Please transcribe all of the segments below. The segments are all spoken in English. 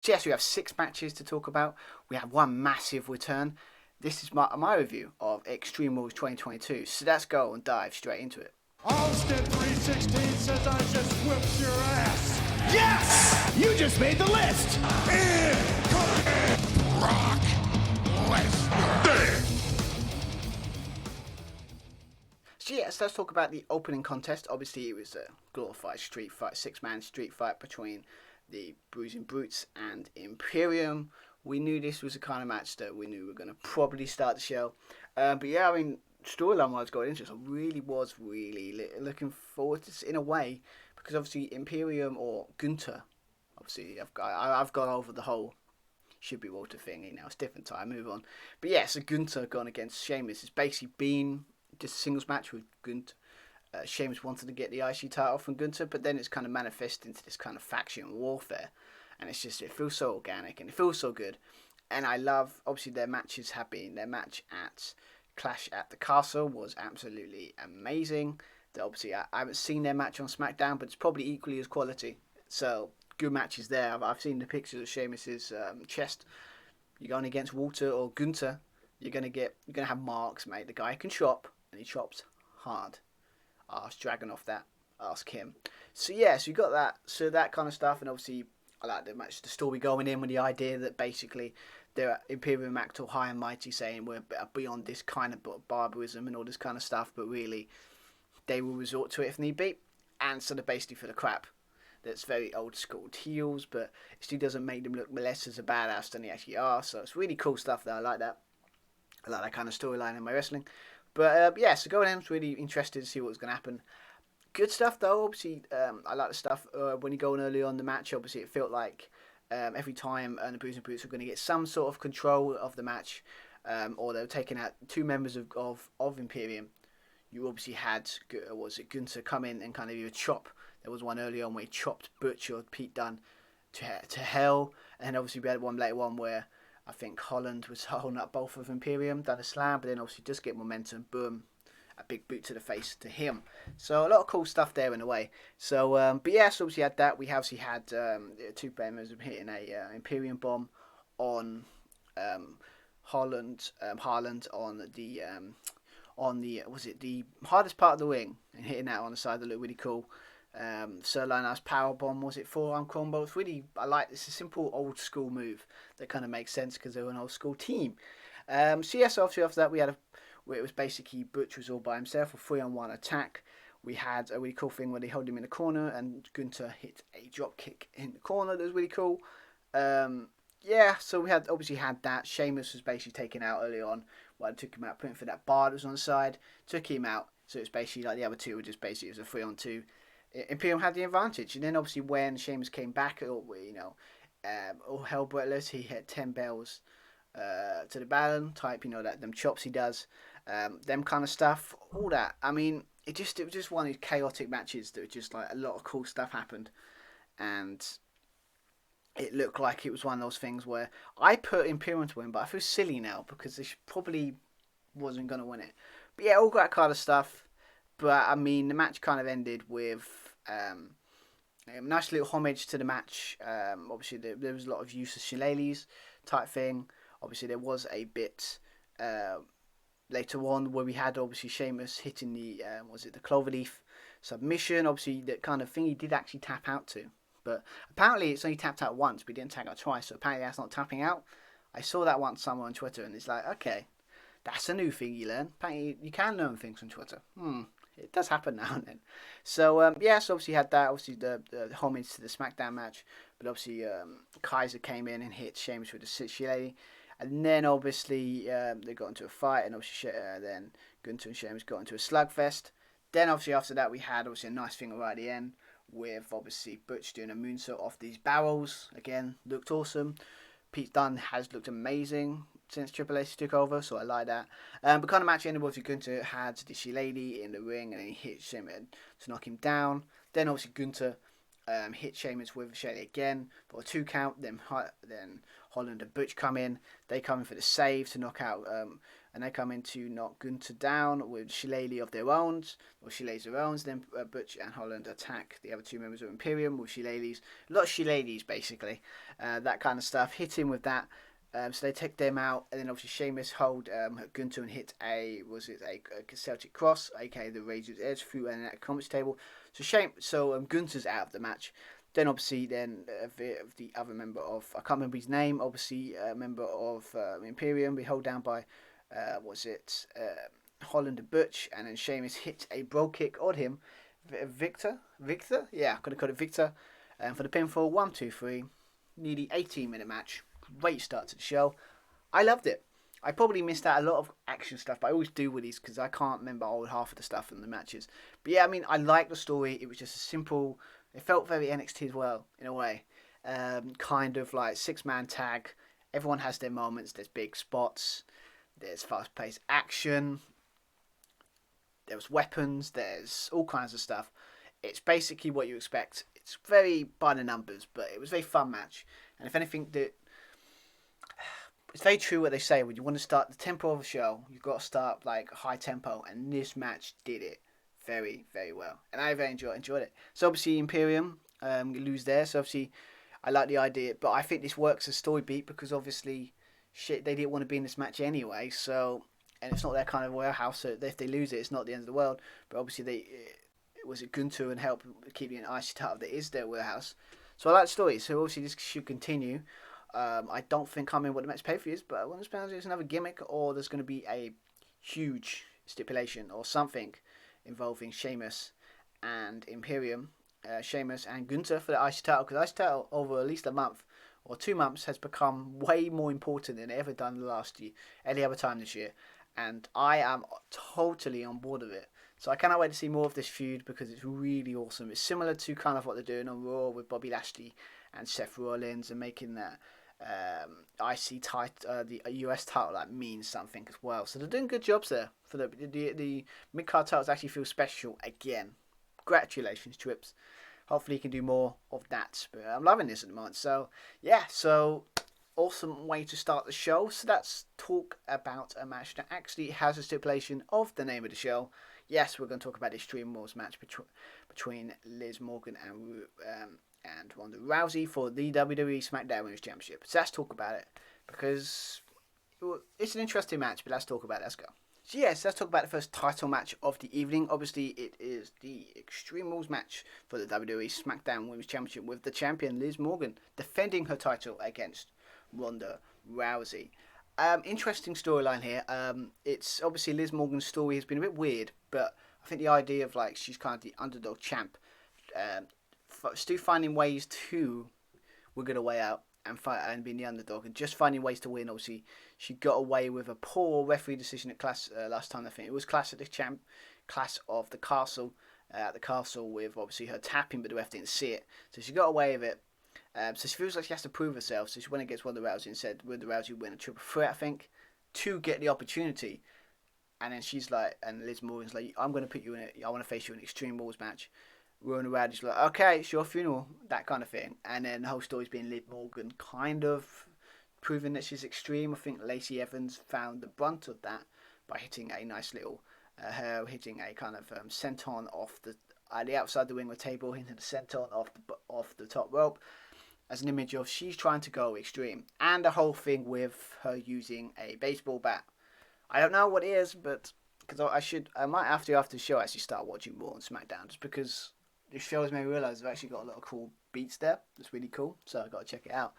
So yes, we have 6 matches to talk about. We have one massive return. This is my review of Extreme Rules 2022. So let's go and dive straight into it. Austin 316 says I just whipped your ass. Yes! You just made the list! Brock Lesnar. So yes, let's talk about the opening contest. Obviously, it was a glorified street fight, 6-man street fight between the Bruising Brutes and Imperium. We knew this was the kind of match that we knew we were going to probably start the show. But yeah, I mean, storyline-wise going into this, I really was looking forward to this in a way, because obviously Imperium or Gunther, obviously I've gone over the whole should be Walter thing, you know, it's different time, move on. But yeah, so Gunther gone against Sheamus. It's basically been just a singles match with Gunther. Sheamus wanted to get the IC title from Gunther, but then it's kind of manifested into this kind of faction warfare. And it's just, it feels so organic and it feels so good. And I love, obviously their matches have been, their match at Clash at the Castle was absolutely amazing. Obviously I haven't seen their match on SmackDown, but it's probably equally as quality. So good matches there. I've seen the pictures of Sheamus's chest. You're going against Walter or Gunther, you're gonna have marks, mate. The guy can chop, and he chops hard. Ask Dragunov that. Ask him. So yeah, so you got that. So that kind of stuff, and obviously I like the match, the story going in with the idea that basically they're Imperium act all high and mighty, saying we're beyond this kind of barbarism and all this kind of stuff, but really they will resort to it if need be. And so they're basically for the crap. That's very old school heels, but it still doesn't make them look less as a badass than they actually are. So it's really cool stuff there. I like that. I like that kind of storyline in my wrestling. But yeah, so going in, I was really interested to see what was going to happen. Good stuff though, obviously. I like the stuff when you go in early on the match. Obviously, it felt like every time the Bruising Brutes were going to get some sort of control of the match, or they were taking out 2 members of Imperium. You obviously had, Gunther come in and kind of either chop. There was one early on where he chopped Butch or Pete Dunne to hell, and obviously we had one later on where I think Holland was holding up both of Imperium, done a slam, but then obviously just get momentum, boom, a big boot to the face to him. So a lot of cool stuff there in a way. So, but yeah, so obviously had that. We obviously had 2 members hitting a Imperium bomb on Haaland on the was it the hardest part of the ring, and hitting that on the side that looked really cool. Sir Lionel's power bomb, was it forearm combo? It's really, I like this. It's a simple old school move that kind of makes sense because they were an old school team. So yes, obviously after that we had where it was basically Butch was all by himself, a 3-on-1 attack. We had a really cool thing where they held him in the corner and Gunther hit a drop kick in the corner. That was really cool. Yeah, so we obviously had that. Sheamus was basically taken out early on. Well, I took him out, put him for that bar that was on the side, took him out. So it's basically like the other 2 were just basically, it was a 3-on-2. Imperium had the advantage, and then obviously when Sheamus came back, all hell broke loose. He hit 10 bells to the Balor type, that them chops he does, them kind of stuff, all that. I mean, it was just one of these chaotic matches that was just like a lot of cool stuff happened, and it looked like it was one of those things where I put Imperium to win, but I feel silly now because they probably wasn't going to win it. But yeah, all that kind of stuff. But I mean, the match kind of ended with a nice little homage to the match. Obviously, there was a lot of use of shillelaghs type thing. Obviously, there was a bit later on where we had obviously Sheamus hitting the the cloverleaf submission. Obviously, that kind of thing he did actually tap out to. But apparently it's only tapped out once, but he didn't tap out twice. So apparently that's not tapping out. I saw that once somewhere on Twitter, and it's like, okay, that's a new thing you learn. Apparently you can learn things on Twitter. It does happen now and then. So so obviously had that. Obviously the homage to the SmackDown match, but obviously Kaiser came in and hit Sheamus with the shillelagh, and then obviously they got into a fight, and obviously then Gunther and Sheamus got into a slugfest. Then obviously after that we had obviously a nice thing right at the end, with obviously Butch doing a moonsault off these barrels. Again, looked awesome. Pete Dunne has looked amazing since Triple H took over, so I like that. But kind of match ended with Gunther had the shillelagh in the ring, and then he hit Sheamus to knock him down. Then obviously Gunther hit Sheamus with Shelley again for a 2 count. Then Holland and Butch come in. They come in for the save to knock out, and they come in to knock Gunther down with shillelagh of their own, or shillelaghs of their own. Then Butch and Holland attack the other 2 members of Imperium with shillelaghs. A lot of shillelaghs, basically. That kind of stuff. Hit him with that. So they take them out, and then obviously Sheamus hold Gunther and hit a Celtic Cross, aka the Razor's Edge, through an commentary table. So Gunther's out of the match. Then obviously the other member of, I can't remember his name, obviously a member of Imperium, be held down by Holland and Butch, and then Sheamus hit a bro kick on him. Victor? Yeah, I'm gonna call it Victor. For the pinfall, 1, 2, 3, nearly 18-minute match. Great start to the show. I loved it. I probably missed out a lot of action stuff, but I always do with these because I can't remember half of the stuff in the matches. But yeah, I mean, I liked the story. It was just a simple. It felt very NXT as well, in a way. Kind of like 6-man tag. Everyone has their moments. There's big spots. There's fast-paced action. There's weapons. There's all kinds of stuff. It's basically what you expect. It's very by the numbers, but it was a very fun match. And if anything, it's very true what they say. When you want to start the tempo of a show, you've got to start like high tempo, and this match did it very, very well. And I very enjoyed it. So obviously Imperium lose there. So obviously I like the idea, but I think this works as story beat because obviously they didn't want to be in this match anyway. So, and it's not their kind of warehouse. So if they lose it, it's not the end of the world. But obviously was it Gunther and help keep an IC title that is their warehouse. So I like the story. So obviously this should continue. I don't think I'm in what the next pay-per-view is, but I want to spend it's another gimmick, or there's going to be a huge stipulation or something involving Sheamus and Imperium, Sheamus and Gunther for the IC title, because the IC title over at least a month or 2 months has become way more important than it ever done last year, any other time this year, and I am totally on board with it. So I cannot wait to see more of this feud because it's really awesome. It's similar to kind of what they're doing on Raw with Bobby Lashley and Seth Rollins, and making that IC title, the US title, that means something as well. So they're doing good jobs there. For the mid-card titles actually feel special again. Congratulations, Trips. Hopefully you can do more of that. But I'm loving this at the moment. So yeah, awesome way to start the show. So let's talk about a match that actually has a stipulation of the name of the show. Yes, we're going to talk about the Extreme Rules match between Liz Morgan and Ronda Rousey for the WWE SmackDown Women's Championship. So let's talk about it because it's an interesting match, but let's talk about it. Let's go. So yes, let's talk about the first title match of the evening. Obviously, it is the Extreme Rules match for the WWE SmackDown Women's Championship with the champion Liz Morgan defending her title against Ronda Rousey. Interesting storyline here. It's obviously Liz Morgan's story has been a bit weird, but I think the idea of like she's kind of the underdog champ, still finding ways to wiggle her way out and fight and being the underdog and just finding ways to win. Obviously, she got away with a poor referee decision at Clash last time. I think it was Clash of the Castle at the castle with obviously her tapping, but the ref didn't see it, so she got away with it. So she feels like she has to prove herself. So she went against Ronda Rousey and said, "Would the Rousey win a triple threat?" I think, to get the opportunity. And then she's like, and Liz Morgan's like, "I'm going to put you in it. I want to face you in an Extreme Rules match." Ronda Rousey's like, "Okay, it's your funeral," that kind of thing. And then the whole story's been Liz Morgan kind of proving that she's extreme. I think Lacey Evans found the brunt of that by hitting a nice little, hitting a kind of senton off the outside the ring of the table, hitting the senton off the top rope, as an image of she's trying to go extreme. And the whole thing with her using a baseball bat. I don't know what it is, but because I might after the show actually start watching Raw and SmackDown, just because this show has made me realise they've actually got a lot of cool beats there. It's really cool, so I've got to check it out.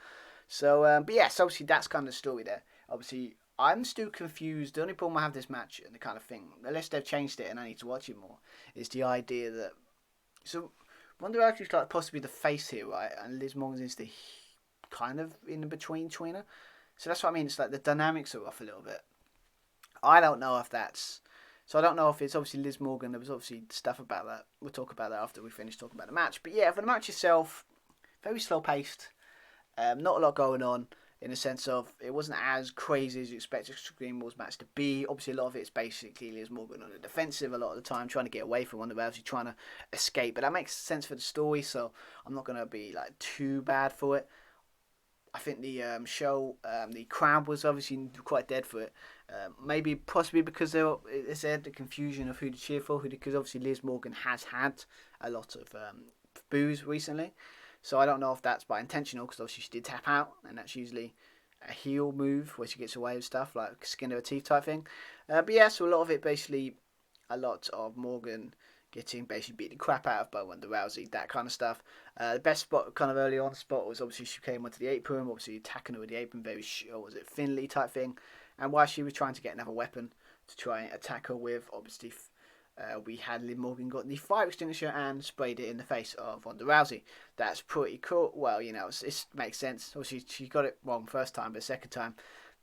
So, but yes, obviously that's kind of the story there. Obviously, I'm still confused. The only problem I have with this match and the kind of thing, unless they've changed it and I need to watch it more, is the idea that so Ronda Rousey's like possibly the face here, right? And Liz Morgan is the kind of in between her. So that's what I mean. It's like the dynamics are off a little bit. I don't know if that's... So I don't know if it's obviously Liz Morgan. There was obviously stuff about that. We'll talk about that after we finish talking about the match. But yeah, for the match itself, very slow paced. Not a lot going on. in the sense of it wasn't as crazy as you expect Extreme Rules match to be. Obviously, a lot of it's basically Liz Morgan on the defensive a lot of the time, trying to get away from Ronda Rousey, trying to escape. But that makes sense for the story, so I'm not going to be like too bad for it. I think the show, the crowd was obviously quite dead for it. Maybe possibly because they said the confusion of who to cheer for, because obviously Liz Morgan has had a lot of boos recently. So I don't know if that's by intentional, because obviously she did tap out, and that's usually a heel move where she gets away with stuff like skin of her teeth type thing. But yeah, so a lot of it basically, a lot of Morgan getting basically beat the crap out of by Ronda Rousey, that kind of stuff. The best spot, kind of early on spot, was obviously she came onto the apron, obviously attacking her with the apron, very, was it Finley type thing, and while she was trying to get another weapon to try and attack her with, obviously we had Liv Morgan got the fire extinguisher and sprayed it in the face of Ronda Rousey. That's pretty cool. Well, you know, it makes sense. Obviously she got it wrong first time, but second time,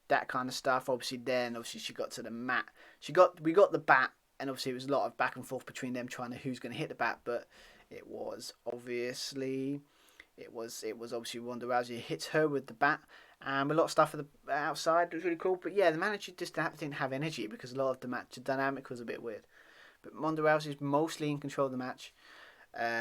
that kind of stuff. Obviously she got to the mat. We got the bat. And obviously, it was a lot of back and forth between them trying to who's going to hit the bat. But it was obviously Ronda Rousey hits her with the bat. And a lot of stuff at the outside was really cool. But yeah, the manager just didn't have energy because a lot of the match dynamic was a bit weird. But Ronda Rousey's mostly in control of the match.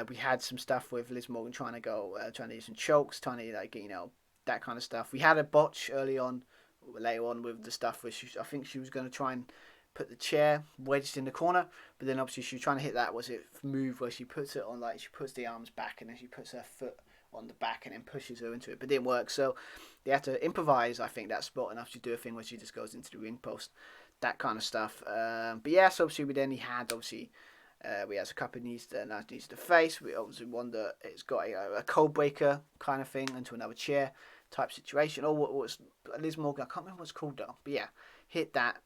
We had some stuff with Liz Morgan trying to do some chokes, trying to that kind of stuff. We had a botch later on with the stuff where I think she was going to try and put the chair wedged in the corner, but then obviously she was trying to hit that move where she puts it on, like she puts the arms back and then she puts her foot on the back and then pushes her into it, but it didn't work, so they had to improvise, I think, that spot enough to do a thing where she just goes into the ring post, that kind of stuff. But yeah, so obviously we had a couple of knees to the face. We obviously wonder it's got a code breaker kind of thing into another chair type situation, or what was Liz Morgan, I can't remember what it's called though, but yeah, hit that.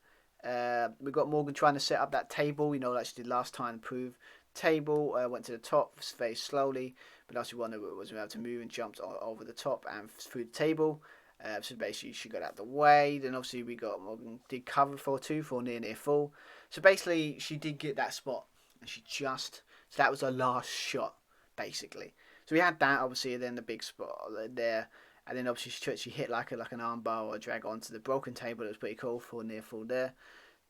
We got Morgan trying to set up that table, like she did last time, prove table, went to the top very slowly, but also Ronda wasn't able to move and jumped over the top and through the table. So basically she got out of the way. Then obviously we got Morgan did cover for near full. So basically she did get that spot, and so that was her last shot basically. So we had that obviously, and then the big spot there. And then obviously she hit like an armbar or a drag onto the broken table. It was pretty cool for near full there.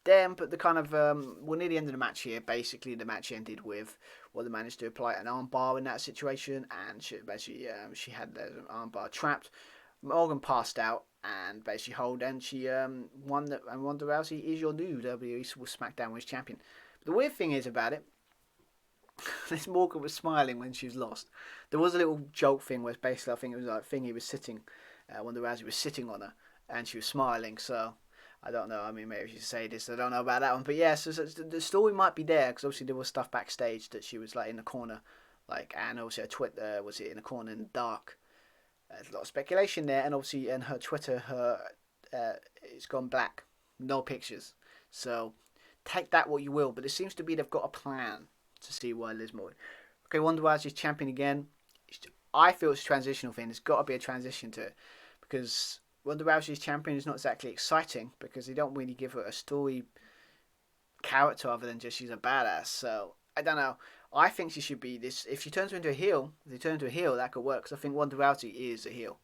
Then, but the kind of we're near the end of the match here. Basically, the match ended with they managed to apply an armbar in that situation, and she had the armbar trapped. Morgan passed out and basically and she won. And Ronda Rousey is your new WWE SmackDown Women's Champion. But the weird thing is about it, Liz Morgan was smiling when she was lost. There was a little joke thing where basically I think it was like Thingy was sitting, Ronda Rousey was sitting on her, and she was smiling. So I don't know. I mean, maybe she should say this. I don't know about that one, but yeah. So the story might be there because obviously there was stuff backstage that she was like in the corner, and obviously her Twitter was in the corner in the dark. There's a lot of speculation there, and obviously in her Twitter, it's gone black, no pictures. So take that what you will, but it seems to be they've got a plan to see why Liz Morgan. Okay, Ronda Rousey's champion again. I feel it's a transitional thing. There's got to be a transition to it, because Ronda Rousey's champion is not exactly exciting because they don't really give her a story character other than just she's a badass. So I don't know. I think she should be this. If she turns her into a heel, that could work. Because I think Ronda Rousey is a heel.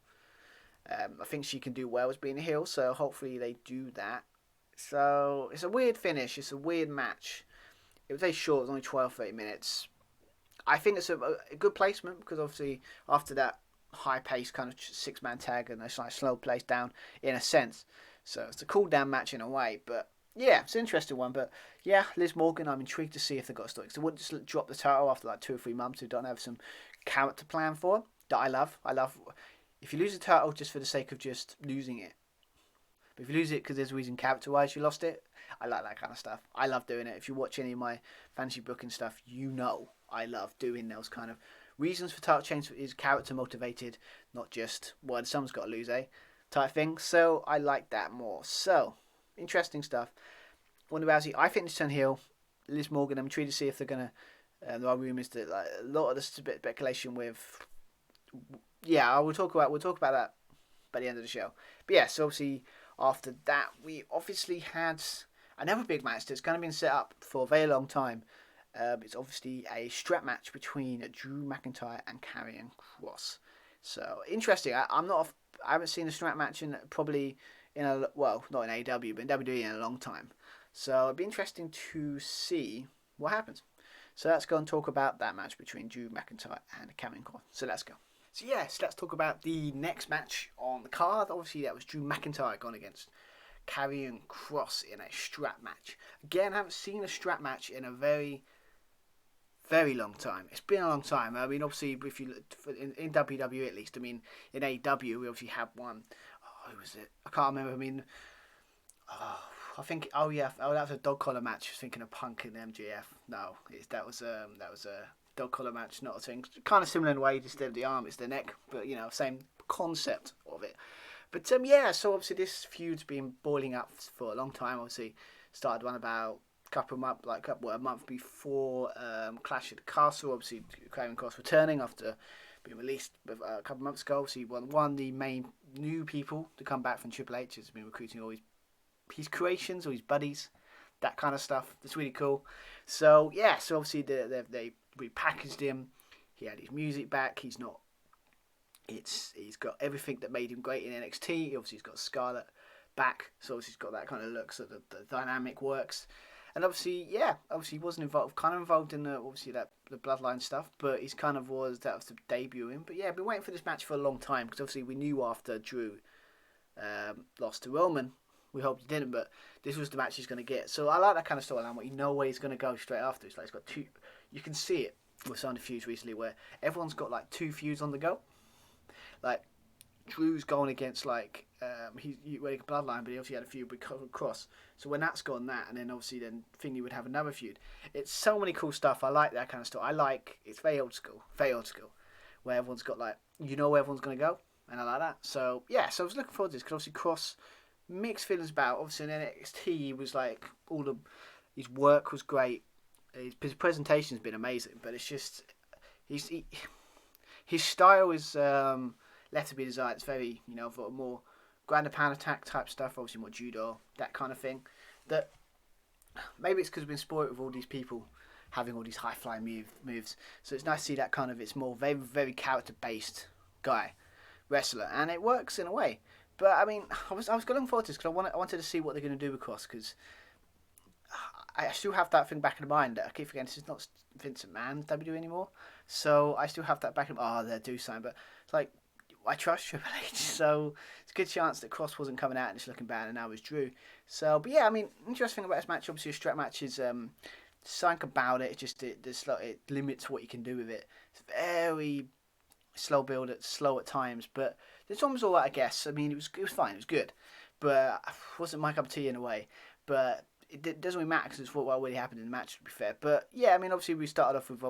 I think she can do well as being a heel. So hopefully they do that. So it's a weird finish. It's a weird match. It was very short. It was only 12, 30 minutes. I think it's a good placement because obviously after that high-paced kind of six-man tag and a like slow place down in a sense. So it's a cool-down match in a way. But yeah, it's an interesting one. But yeah, Liz Morgan, I'm intrigued to see if they've got a story. Because they wouldn't just drop the title after like 2 or 3 months who don't have some character plan for that I love. If you lose the title just for the sake of just losing it. But if you lose it because there's a reason character-wise you lost it, I like that kind of stuff. I love doing it. If you watch any of my fantasy booking stuff, you know I love doing those kind of reasons for title change is character motivated, not just, well, someone's got to lose, type thing. So I like that more. So, interesting stuff. Ronda Rousey, I think this turn heel. Liz Morgan, I'm intrigued to see if they're going to, there are rumours that like, a lot of the speculation with, yeah, we'll talk about that by the end of the show. But yeah, so obviously after that, we obviously had another big match that's kind of been set up for a very long time. It's obviously a strap match between Drew McIntyre and Karrion Kross. So, interesting. I'm not I haven't seen a strap match in probably not in AEW, but in WWE in a long time. So it'd be interesting to see what happens. So let's go and talk about that match between Drew McIntyre and Karrion Kross. So let's go. So yes, let's talk about the next match on the card. Obviously, that was Drew McIntyre going against Karrion Kross in a strap match. Again, I haven't seen a strap match in a very, very long time. It's been a long time. I mean, obviously, if you in WWE at least, I mean, in AEW, we obviously had one. Oh, who was it? I can't remember. I mean, I think. Oh yeah. Oh, that was a dog collar match. I was thinking of Punk and MJF. No, that was a dog collar match, not a thing. Kind of similar in a way. Instead of the arm, it's the neck, but same concept of it. But so obviously this feud's been boiling up for a long time. Obviously, started one about a month before Clash at the Castle. Obviously, Karrion Kross returning after being released a couple of months ago. Obviously, one of the main new people to come back from Triple H has been recruiting all his creations, all his buddies, that kind of stuff. That's really cool. So obviously they repackaged him. He had his music back. He's got everything that made him great in NXT. Obviously he's got Scarlett back, so obviously he's got that kind of look, so the dynamic works. And obviously he wasn't involved in the bloodline stuff, but he's that was the debut in. But yeah, I've been waiting for this match for a long time, because obviously we knew after Drew lost to Roman, we hoped he didn't, but this was the match he's going to get. So I like that kind of storyline, where you know where he's going to go straight after. It's like he's got two. You can see it with some of the feuds recently, where everyone's got like two feuds on the go. Like Drew's going against he's wearing a bloodline, but he obviously had a feud with Kross. So when that's gone, and then obviously Finley would have another feud. It's so many cool stuff. I like that kind of stuff. It's very old school, where everyone's got where everyone's going to go, and I like that. So yeah, so I was looking forward to this, because obviously Kross, mixed feelings about. Obviously in NXT, he was his work was great. His presentation's been amazing, but it's just his style is left to be desired. It's very for more ground and pound attack type stuff. Obviously more judo, that kind of thing. That maybe it's because we've been spoiled with all these people having all these high flying moves. So it's nice to see that kind of. It's more very very character based wrestler, and it works in a way. But I mean, I was looking forward to this, because I wanted to see what they're going to do with Kross, because I still have that thing back in mind. I keep forgetting this is not Vincent Mann's WWE anymore, so I still have that back in mind. They'll do something, but it's like, I trust Triple H, so it's a good chance that Kross wasn't coming out and just looking bad, and now it's Drew. So, but yeah, I mean, interesting about this match, obviously a strap match is something about it. It limits what you can do with it. It's very slow build, slow at times, but this one was all right, I guess. I mean, it was fine, it was good, but it wasn't my cup of tea in a way. But it doesn't really matter, because it's what really happened in the match, to be fair. But yeah, I mean, obviously we started off with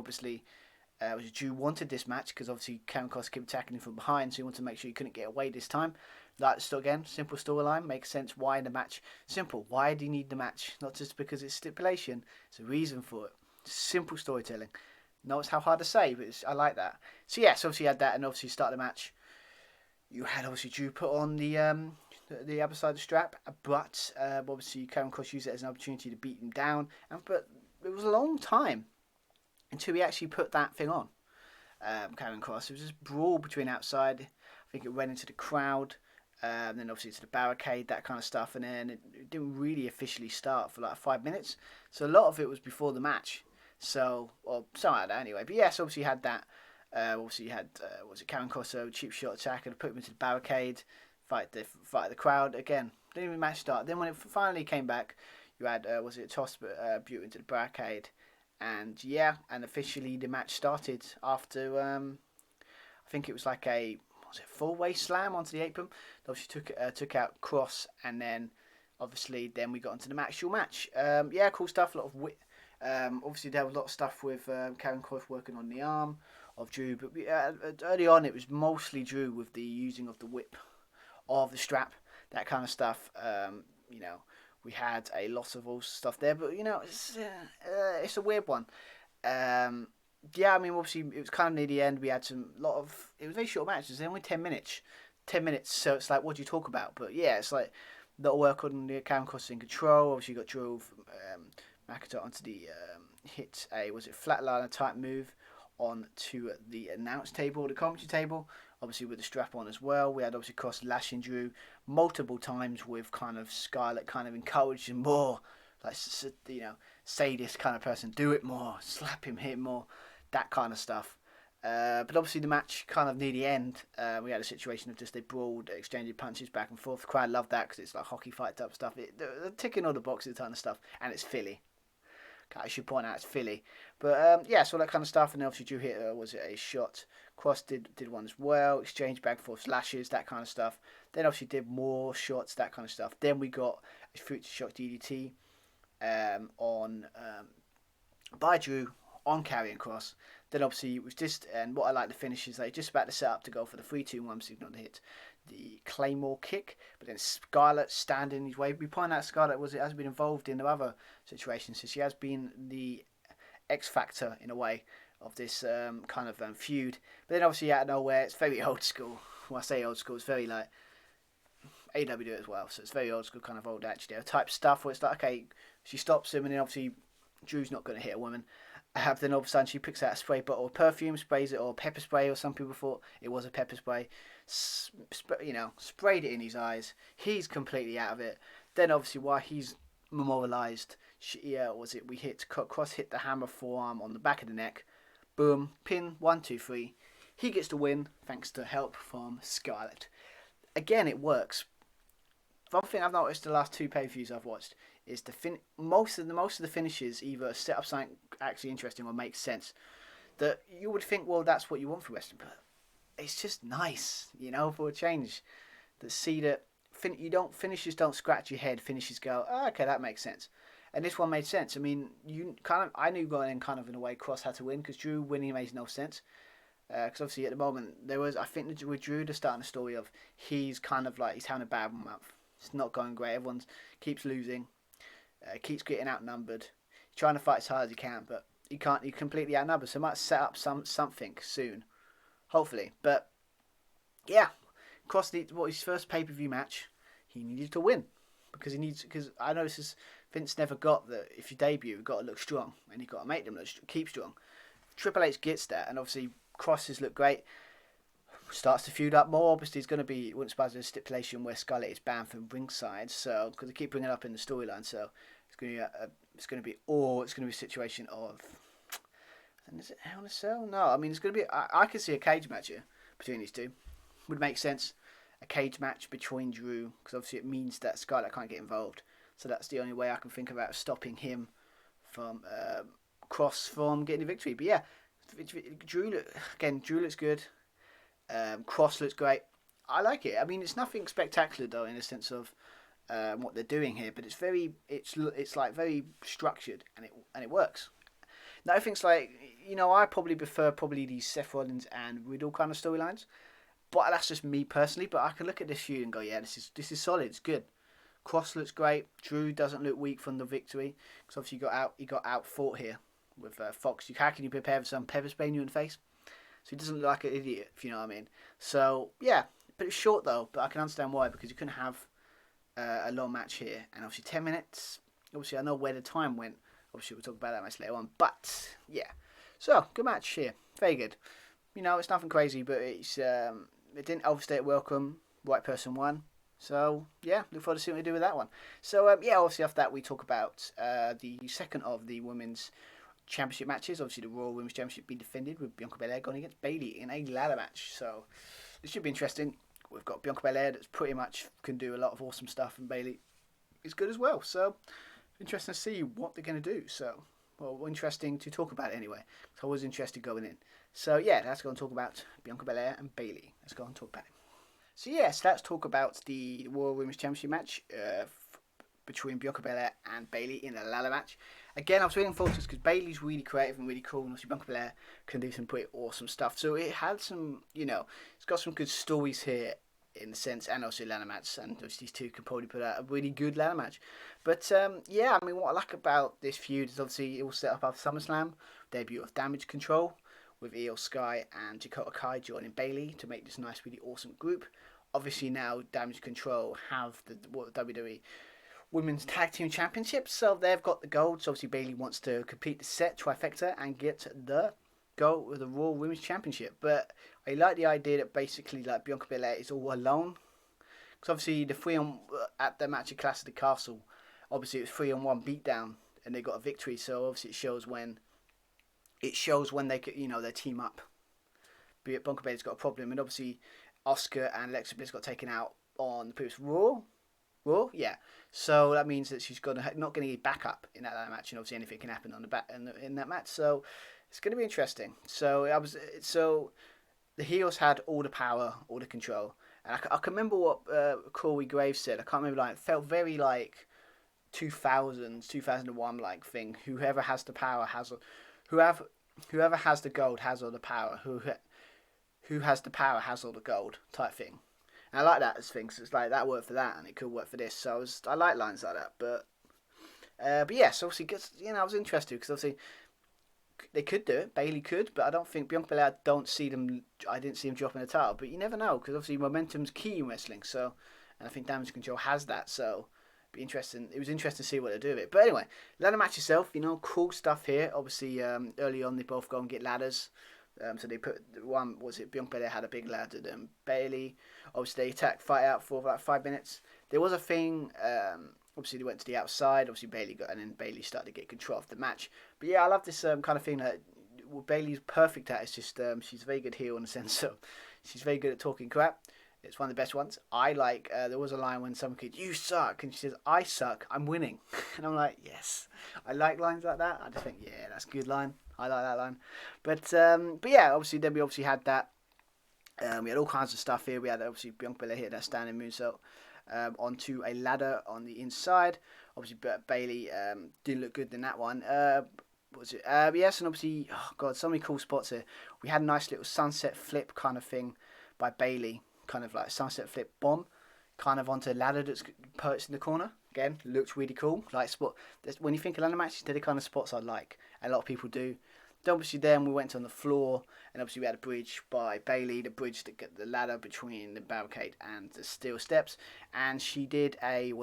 Drew wanted this match, because obviously Karrion Kross kept attacking him from behind, so he wanted to make sure he couldn't get away this time. Again, simple storyline, makes sense. Why the match? Simple. Why do you need the match? Not just because it's stipulation. It's a reason for it. Simple storytelling. No, it's how hard to say, but I like that. So yeah, so obviously you had that, and obviously you start the match. You had obviously Drew put on the other side of the strap, but obviously Karrion Kross used it as an opportunity to beat him down. But it was a long time until he actually put that thing on. Karrion Kross. It was just brawl between outside. I think it went into the crowd, and then obviously to the barricade, that kind of stuff, and then it didn't really officially start for 5 minutes. So a lot of it was before the match. So, or something like that anyway. But yes, obviously you had that. Obviously you had Karrion Kross, cheap shot attack, and put him into the barricade, fight the crowd again. Didn't even match start. Then when it finally came back, you had toss Butte into the barricade, and officially the match started after I think it was like a 4-way slam onto the apron. Obviously took out Kross, and then obviously we got into the actual match. Cool stuff. A lot of obviously there was a lot of stuff with Karrion Kross working on the arm of Drew, but early on it was mostly Drew with the using of the whip of the strap, that kind of stuff. We had a lot of all stuff there, but it's a weird one. I mean, obviously it was kind of near the end. We had it was very short matches. They're only 10 minutes, so it's like, what do you talk about? But yeah, it's like a lot of work on the Karrion Kross in control. Obviously you got Drew McIntyre onto the hit a flatliner type move onto the announce table, the commentary table. obviously with the strap on as well. We had obviously Kross lashing Drew multiple times with kind of Scarlett kind of encouraging more, like, you know, say this kind of person, do it more, slap him, hit him more, that kind of stuff. But obviously the match kind of near the end, we had a situation of just they brawled, exchanging punches back and forth. The crowd loved that because it's like hockey fight type stuff. They're ticking all the boxes, kind of stuff, and it's Philly. I should point out it's Philly. But yeah, so that kind of stuff. And obviously Drew hit was it a shot. Kross did one as well. Exchange back and forth slashes, that kind of stuff. Then obviously did more shots, that kind of stuff. Then we got a future shock DDT by Drew on Karrion Kross. Then obviously it was just, and what I like the finish is they just about to set up to go for the 3-2-1 signal to hit the Claymore kick, but then Scarlett standing in his way. We point out Scarlett has been involved in the other situations, so she has been the X factor in a way of this kind of feud. But then obviously out of nowhere, it's very old school. When I say old school, it's very like AW do it as well, so it's very old school kind of old Attitude type stuff where it's like, okay, she stops him, and then obviously Drew's not going to hit a woman. Then all of a sudden she picks out a spray bottle of perfume, sprays it, or pepper spray, or some people thought it was a pepper spray. Sprayed it in his eyes. He's completely out of it. Then obviously while he's memorialised, Kross hit the hammer forearm on the back of the neck. Boom, pin, 1, 2, 3. He gets the win thanks to help from Scarlett. Again, it works. One thing I've noticed the last 2 pay-per-views I've watched is most of the finishes either set up something actually interesting or make sense. That you would think, well, that's what you want from wrestling, but it's just nice, for a change. To see that finishes don't scratch your head. Finishes go, okay, that makes sense. And this one made sense. I mean, I knew going in kind of in a way Kross had to win because Drew winning made no sense. Because obviously at the moment I think with Drew, they're starting a story of he's kind of like he's having a bad month. It's not going great. Everyone keeps losing. Keeps getting outnumbered. He's trying to fight as hard as he can, but he can't. He's completely outnumbered. So might set up something soon, hopefully. But yeah, Kross needs his first pay-per-view match. He needed to win because I know Vince never got that. If you debut, you've got to look strong, and you've got to make them keep strong. Triple H gets that, and obviously Kross has looked great. Starts to feud up more. Obviously, it's going to be, wouldn't surprise me, a stipulation where Scarlett is banned from ringside. So, because they keep bringing it up in the storyline, so it's going to be a situation of. And is it Hell in a Cell? No, I mean it's going to be. I can see a cage match here between these two. Would make sense. A cage match between Drew, because obviously it means that Scarlett can't get involved. So that's the only way I can think about stopping him from Kross from getting the victory. But yeah, Drew looks good. Kross looks great. I like it. I mean, it's nothing spectacular though, in the sense of what they're doing here, but it's like very structured and it works. Now, I think it's like I probably prefer these Seth Rollins and Riddle kind of storylines, but that's just me personally. But I can look at this feud and go, yeah, this is solid. It's good. Kross looks great. Drew doesn't look weak from the victory because obviously he got out fought here with Fox. How can you prepare for some pepper spraying you in the face? So he doesn't look like an idiot, if you know what I mean. So, yeah, but it's short though, but I can understand why, because you couldn't have a long match here. And obviously 10 minutes, obviously I know where the time went. Obviously we'll talk about that match later on, but yeah. So, good match here. Very good. It's nothing crazy, but it didn't overstay welcome. Right person won. So, yeah, look forward to seeing what they do with that one. So, yeah, obviously after that we talk about the second of the women's championship matches. Obviously the Raw Women's Championship being defended with Bianca Belair going against Bayley in a ladder match. So this should be interesting. We've got Bianca Belair that's pretty much can do a lot of awesome stuff, and Bayley is good as well. So interesting to see what they're going to do. So interesting to talk about it anyway. So I was interested going in. So yeah, let's go and talk about Bianca Belair and Bayley. Let's go and talk about it. So yes, let's talk about the Raw Women's Championship match between Bianca Belair and Bayley in a ladder match. Again, I was really forward to this because Bayley's really creative and really cool, and obviously Bianca Belair can do some pretty awesome stuff. So it had some, it's got some good stories here in the sense, and also ladder match, and obviously these two can probably put out a really good ladder match. But yeah, I mean, what I like about this feud is obviously it will set up after SummerSlam, debut of Damage Control, with Io Sky and Dakota Kai joining Bayley to make this nice, really awesome group. Obviously now Damage Control have the WWE Women's Tag Team Championship, so they've got the gold. So obviously Bayley wants to complete the set trifecta and get the go with the Raw Women's Championship. But I like the idea that basically like Bianca Belair is all alone. Because obviously the 3-on at the match at Clash of the Castle, obviously it was 3-on-1 beatdown and they got a victory. So obviously it shows when they could, they team up. Bianca Belair's got a problem, and obviously Asuka and Alexa Bliss got taken out on the previous Raw. Yeah. So that means that she's not going to get back up in that match, and obviously anything can happen on the back in that match. So it's going to be interesting. So the heels had all the power, all the control, and I can remember what Corey Graves said. I can't remember, like, it felt very like 2001 like thing. Whoever has the power has, whoever has the gold has all the power. Who has the power has all the gold type thing. And I like that as things. It's like that worked for that, and it could work for this. So I like lines like that. But yes, obviously, I was interested because obviously they could do it. Bayley could, but I don't think Bianca Belair. I didn't see them dropping the title, but you never know because obviously momentum's key in wrestling. So, and I think Damage Control has that. So, be interesting. It was interesting to see what they do with it. But anyway, ladder match itself. Cool stuff here. Obviously, early on they both go and get ladders. So they put Bianca Belair had a big ladder than Bayley. Obviously they fight out for about 5 minutes. There was a thing. Obviously they went to the outside. Obviously and then Bayley started to get control of the match. But yeah, I love this kind of thing that Bayley's perfect at. It's just she's a very good heel in the sense of she's very good at talking crap. It's one of the best ones. I like. There was a line when someone goes, "You suck," and she says, "I suck. I'm winning," and I'm like, yes. I like lines like that. I just think, yeah, that's a good line. I like that line. But yeah, obviously then we had that. We had all kinds of stuff here. We had obviously Bianca Belair hit that standing moonsault onto a ladder on the inside. Obviously Bayley didn't look good in that one. Yes, and obviously, oh god, so many cool spots here. We had a nice little sunset flip kind of thing by Bayley, kind of like sunset flip bomb, kind of onto a ladder that's perched in the corner. Again, looked really cool. Like when you think of ladder matches, they're the kind of spots I like. A lot of people do. Then obviously then we went on the floor, and obviously we had a bridge by Bayley, the bridge that got the ladder between the barricade and the steel steps, and she did a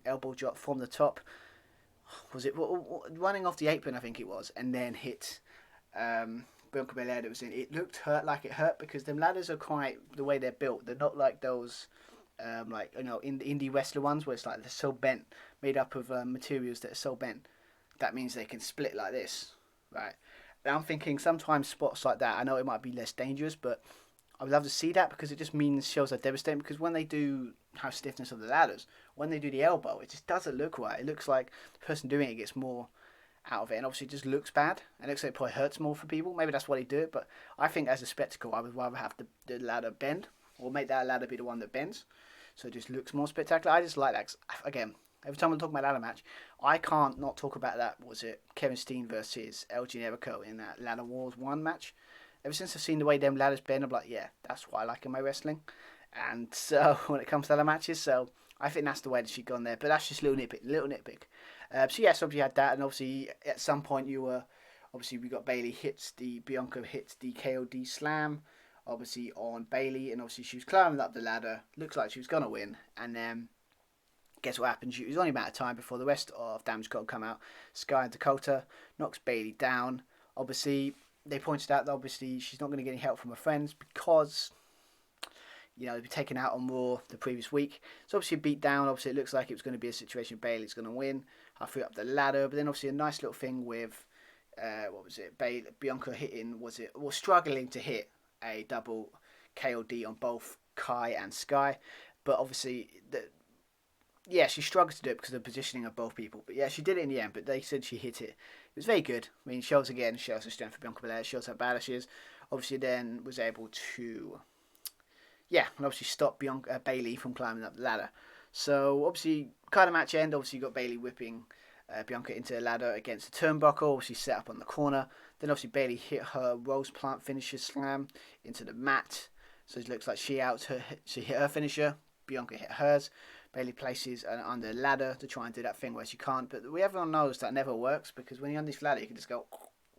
elbow drop from the top. Was it running off the apron? I think it was, and then hit Bianca Belair that was in. It looked like it hurt because them ladders are quite the way they're built. They're not like those. In the indie wrestler ones where it's like they're so bent, made up of materials that are so bent. That means they can split like this, right? And I'm thinking sometimes spots like that, I know it might be less dangerous, but I would love to see that because it just shows how devastating. Because when they do have stiffness of the ladders, when they do the elbow, it just doesn't look right. It looks like the person doing it gets more out of it, and obviously it just looks bad. And it looks like it probably hurts more for people. Maybe that's why they do it, but I think as a spectacle, I would rather have the ladder bend or make that ladder be the one that bends. So it just looks more spectacular. I just like that. Again, every time I talk about ladder match, I can't not talk about that. Kevin Steen versus El Generico in that Ladder Wars 1 match? Ever since I've seen the way them ladders bend, I'm like, yeah, that's what I like in my wrestling. And so when it comes to ladder matches, so I think that's the way that she'd gone there. But that's just a little nitpick. So yes, obviously you had that, and obviously at some point we got Bianca hits the KOD slam. Obviously on Bayley, and obviously she was climbing up the ladder. Looks like she was gonna win, and then guess what happened? It was only a matter of time before the rest of Damage Control come out. Sky and Dakota knocks Bayley down. Obviously, they pointed out that obviously she's not going to get any help from her friends because they'd be taken out on Raw the previous week. So obviously beat down. Obviously it looks like it was going to be a situation Bayley's going to win. I threw up the ladder, but then obviously a nice little thing with Bianca struggling to hit a double KOD on both Kai and Sky, but obviously she struggled to do it because of the positioning of both people. But yeah, she did it in the end, but they said she hit it. It was very good. I mean, shows the strength of Bianca Belair, shows how bad she is. Obviously then was able to and obviously stop Bayley from climbing up the ladder. So obviously kind of match end, obviously you got Bayley whipping Bianca into the ladder against the turnbuckle. She set up on the corner. Then obviously Bayley hit her rose plant finisher slam into the mat. So it looks like she hit her finisher. Bianca hit hers. Bayley places under the ladder to try and do that thing where she can't. But everyone knows that never works because when you're on this ladder, you can just go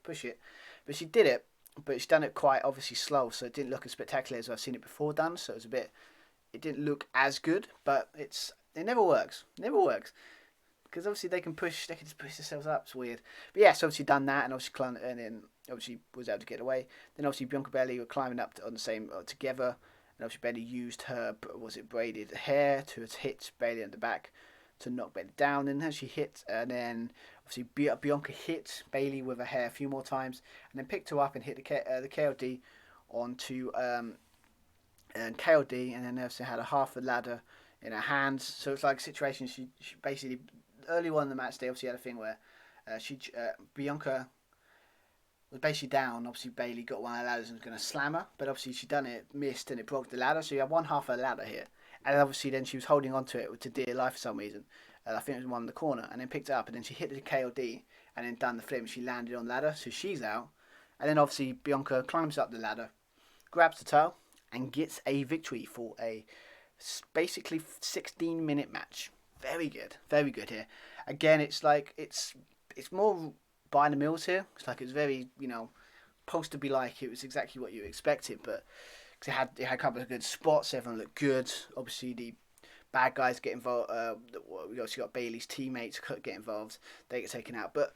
push it. But she did it, but she's done it quite obviously slow, so it didn't look as spectacular as I've seen it before done. So it didn't look as good, but it never works. Never works. Because obviously they can just push themselves up. It's weird. But yeah, so obviously done that, and obviously and then obviously was able to get away. Then obviously Bianca and Bayley were climbing up on the same together, and obviously Bayley used her braided hair to hit Bayley on the back to knock Bayley down. And then she hit, and then obviously Bianca hit Bayley with her hair a few more times, and then picked her up and hit the KOD onto and KOD, and then also had a half a ladder in her hands. So it's like a situation. She basically early on in the match they obviously had a thing where Bianca was basically down. Obviously Bayley got one of the ladders and was going to slam her, but obviously she done it, missed, and it broke the ladder. So you have one half of the ladder here, and obviously then she was holding onto it to dear life for some reason. I think it was one in the corner, and then picked it up, and then she hit the KOD, and then done the flip. She landed on the ladder, so she's out. And then obviously Bianca climbs up the ladder, grabs the title, and gets a victory for a basically 16-minute match. Very good here. Again, it's like it's more by the mills here. It's like it's very supposed to be like it was exactly what you expected, but cause it had a couple of good spots. Everyone looked good. Obviously the bad guys get involved. We also got Bayley's teammates get involved. They get taken out, but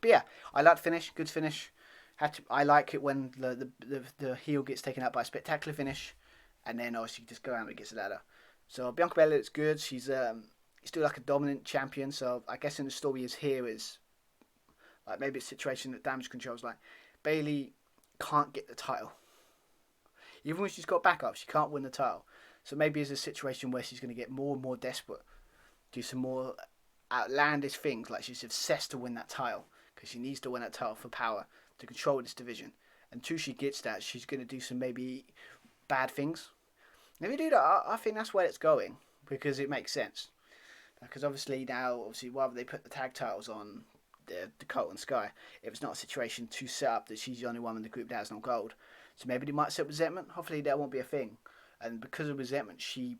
yeah, I like the finish. Good finish. I like it when the heel gets taken out by a spectacular finish, and then obviously just go out and gets a ladder. So Bianca Belair looks good. She's still like a dominant champion. So I guess in the story is here is like maybe a situation that Damage Control's like Bayley can't get the title. Even when she's got backup, she can't win the title. So maybe it's a situation where she's going to get more and more desperate, do some more outlandish things, like she's obsessed to win that title because she needs to win that title for power to control this division. Until she gets that, she's going to do some maybe bad things. And if you do that, I think that's where it's going because it makes sense. Because obviously now, rather they put the tag titles on Dakota and Sky, if it's not a situation to set up that she's the only one in the group that has no gold. So maybe they might set up resentment. Hopefully that won't be a thing. And because of resentment, she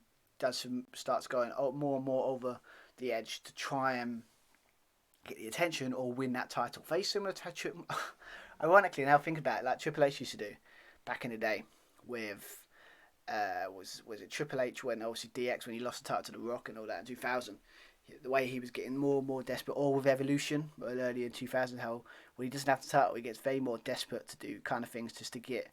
starts going more and more over the edge to try and get the attention or win that title. Very similar to ironically, now think about it, like Triple H used to do back in the day with was it Triple H when obviously DX when he lost the title to The Rock and all that in 2000. The way he was getting more and more desperate, or with Evolution earlier in 2000, how when he doesn't have the title, he gets very more desperate to do kind of things just to get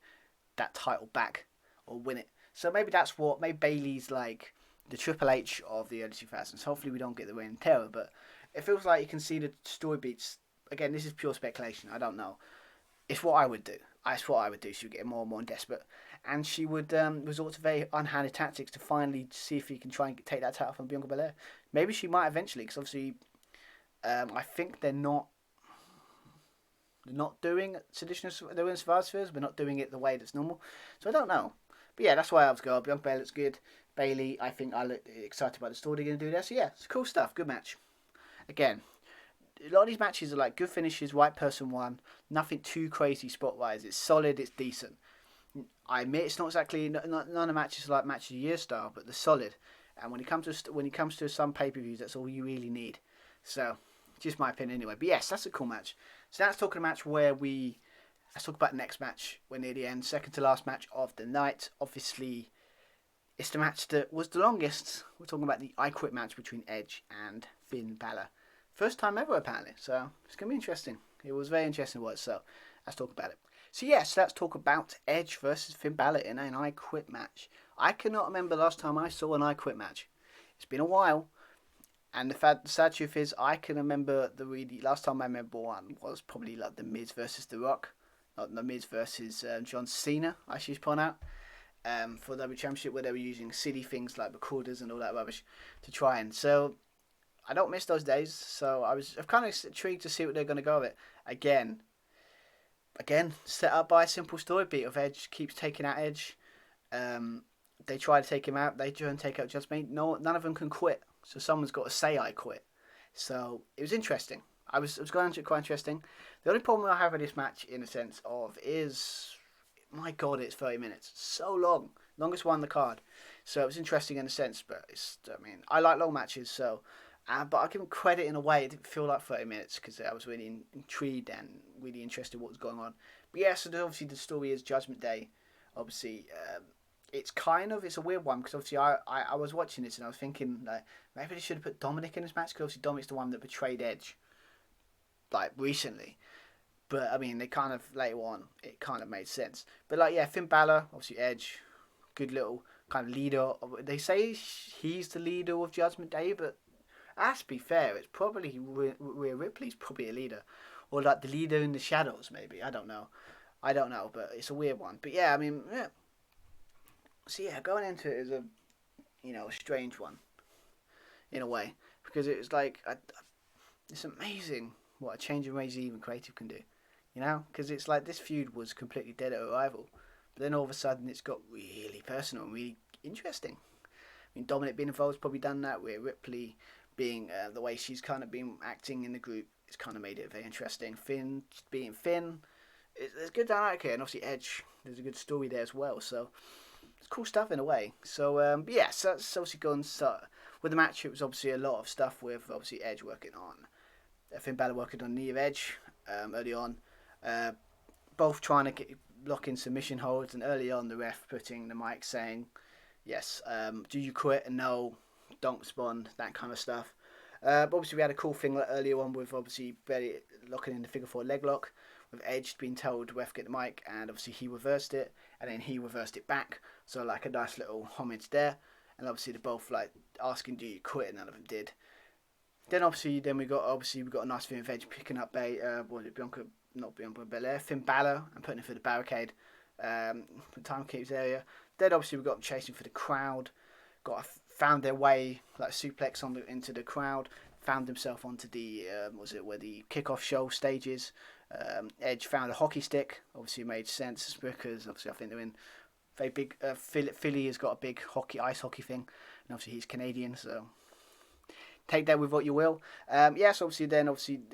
that title back or win it. So maybe that's what, maybe Bayley's like the Triple H of the early 2000s. Hopefully we don't get the reign of terror, but it feels like you can see the story beats. Again, this is pure speculation. I don't know. It's what I would do. That's what I would do. She would get more and more desperate. And she would resort to very unhanded tactics to finally see if he can try and take that title from Bianca Belair. Maybe she might eventually, because obviously I think they're not doing traditional, they're in Survivor Series, but not doing it the way that's normal. So I don't know. But yeah, that's why I was going. Bianca Belair looks good. Bayley, I think I look excited about the story they're going to do there. So yeah, it's cool stuff. Good match. Again, a lot of these matches are like good finishes, right person won. Nothing too crazy spot-wise. It's solid, it's decent. I admit it's not exactly, none of the matches are like match of the year style, but they're solid. And when it comes to some pay-per-views, that's all you really need. So, just my opinion anyway. But yes, that's a cool match. So now let's talk a match where let's talk about the next match. We're near the end. Second to last match of the night. Obviously, it's the match that was the longest. We're talking about the I Quit match between Edge and Finn Balor. First time ever, apparently. So, it's going to be interesting. It was very interesting what. So, let's talk about it. So yes, let's talk about Edge versus Finn Balor in an I Quit match. I cannot remember the last time I saw an I Quit match. It's been a while. And the sad truth is, I can remember the last time I remember one was probably like The Miz versus The Rock. Not The Miz versus John Cena, I should point out. For the WWE Championship, where they were using silly things like recorders and all that rubbish to try and. So, I don't miss those days. So, I'm kind of intrigued to see what they're going to go with it. Again, set up by a simple story beat of Edge keeps taking out Edge. They try to take him out. They try and take out Just Me. No, none of them can quit. So someone's got to say I quit. So it was interesting. I was going to it quite interesting. The only problem I have with this match, in a sense of, is my God, it's 30 minutes. So long, longest one on the card. So it was interesting in a sense, but I like long matches. So. But I give him credit in a way. It didn't feel like 30 minutes because I was really intrigued and really interested in what was going on. But yeah, so obviously the story is Judgment Day. Obviously, it's a weird one because obviously I was watching this and I was thinking like maybe they should have put Dominic in this match because obviously Dominic's the one that betrayed Edge like recently. But I mean, they kind of later on it kind of made sense. But like yeah, Finn Balor, obviously Edge, good little kind of leader. They say he's the leader of Judgment Day, but let's be fair, it's probably Rhea Ripley's probably a leader, or like the leader in the shadows maybe. I don't know, but it's a weird one. But yeah, I mean, yeah. So yeah, going into it is a a strange one in a way because it was like it's amazing what a change in regime and creative can do. Because it's like this feud was completely dead at arrival, but then all of a sudden it's got really personal and really interesting. I mean, Dominic being involved has probably done that. Where Ripley being the way she's kind of been acting in the group, it's kind of made it very interesting. Finn being Finn, there's good dynamic here, and obviously Edge, there's a good story there as well. So it's cool stuff in a way. So yeah, so that's obviously going with the match. It was obviously a lot of stuff with obviously Edge working on Finn Balor working on knee of Edge early on. Both trying to lock in submission holds, and early on the ref putting the mic saying, yes, do you quit? And no, don't respond, that kind of stuff. But obviously we had a cool thing earlier on with obviously Bayley locking in the figure 4 leg lock, with Edge being told ref get the mic, and obviously he reversed it, and then he reversed it back, so like a nice little homage there. And obviously they're both like asking, do you quit? And none of them did. Then we got a nice thing with Edge picking up Belair, Finn Balor, and putting him for the barricade, the timekeepers area. Then obviously we got them chasing for the crowd. Found their way like suplex into the crowd. Found himself onto the where the kickoff show stages. Edge found a hockey stick. Obviously it made sense because obviously I think they're in very big. Philly has got a big ice hockey thing, and obviously he's Canadian, so. Take that with what you will. Yes, obviously they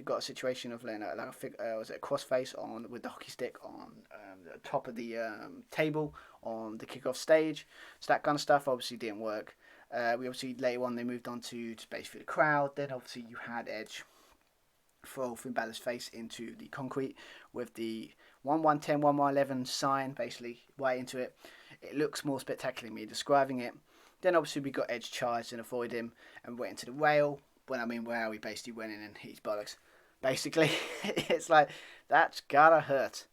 got a situation of was it a crossface on with the hockey stick on the top of the table on the kickoff stage. So that kind of stuff obviously didn't work. We obviously later on they moved on to space for the crowd. Then obviously you had Edge throw Finn Balor's face into the concrete with the 1-1-10, 1-1-11 sign basically right into it. It looks more spectacular than me describing it. Then obviously we got Edge charged and avoid him and went into the rail. When I mean rail, he basically went in and hit his bollocks. Basically, it's like, that's gotta hurt.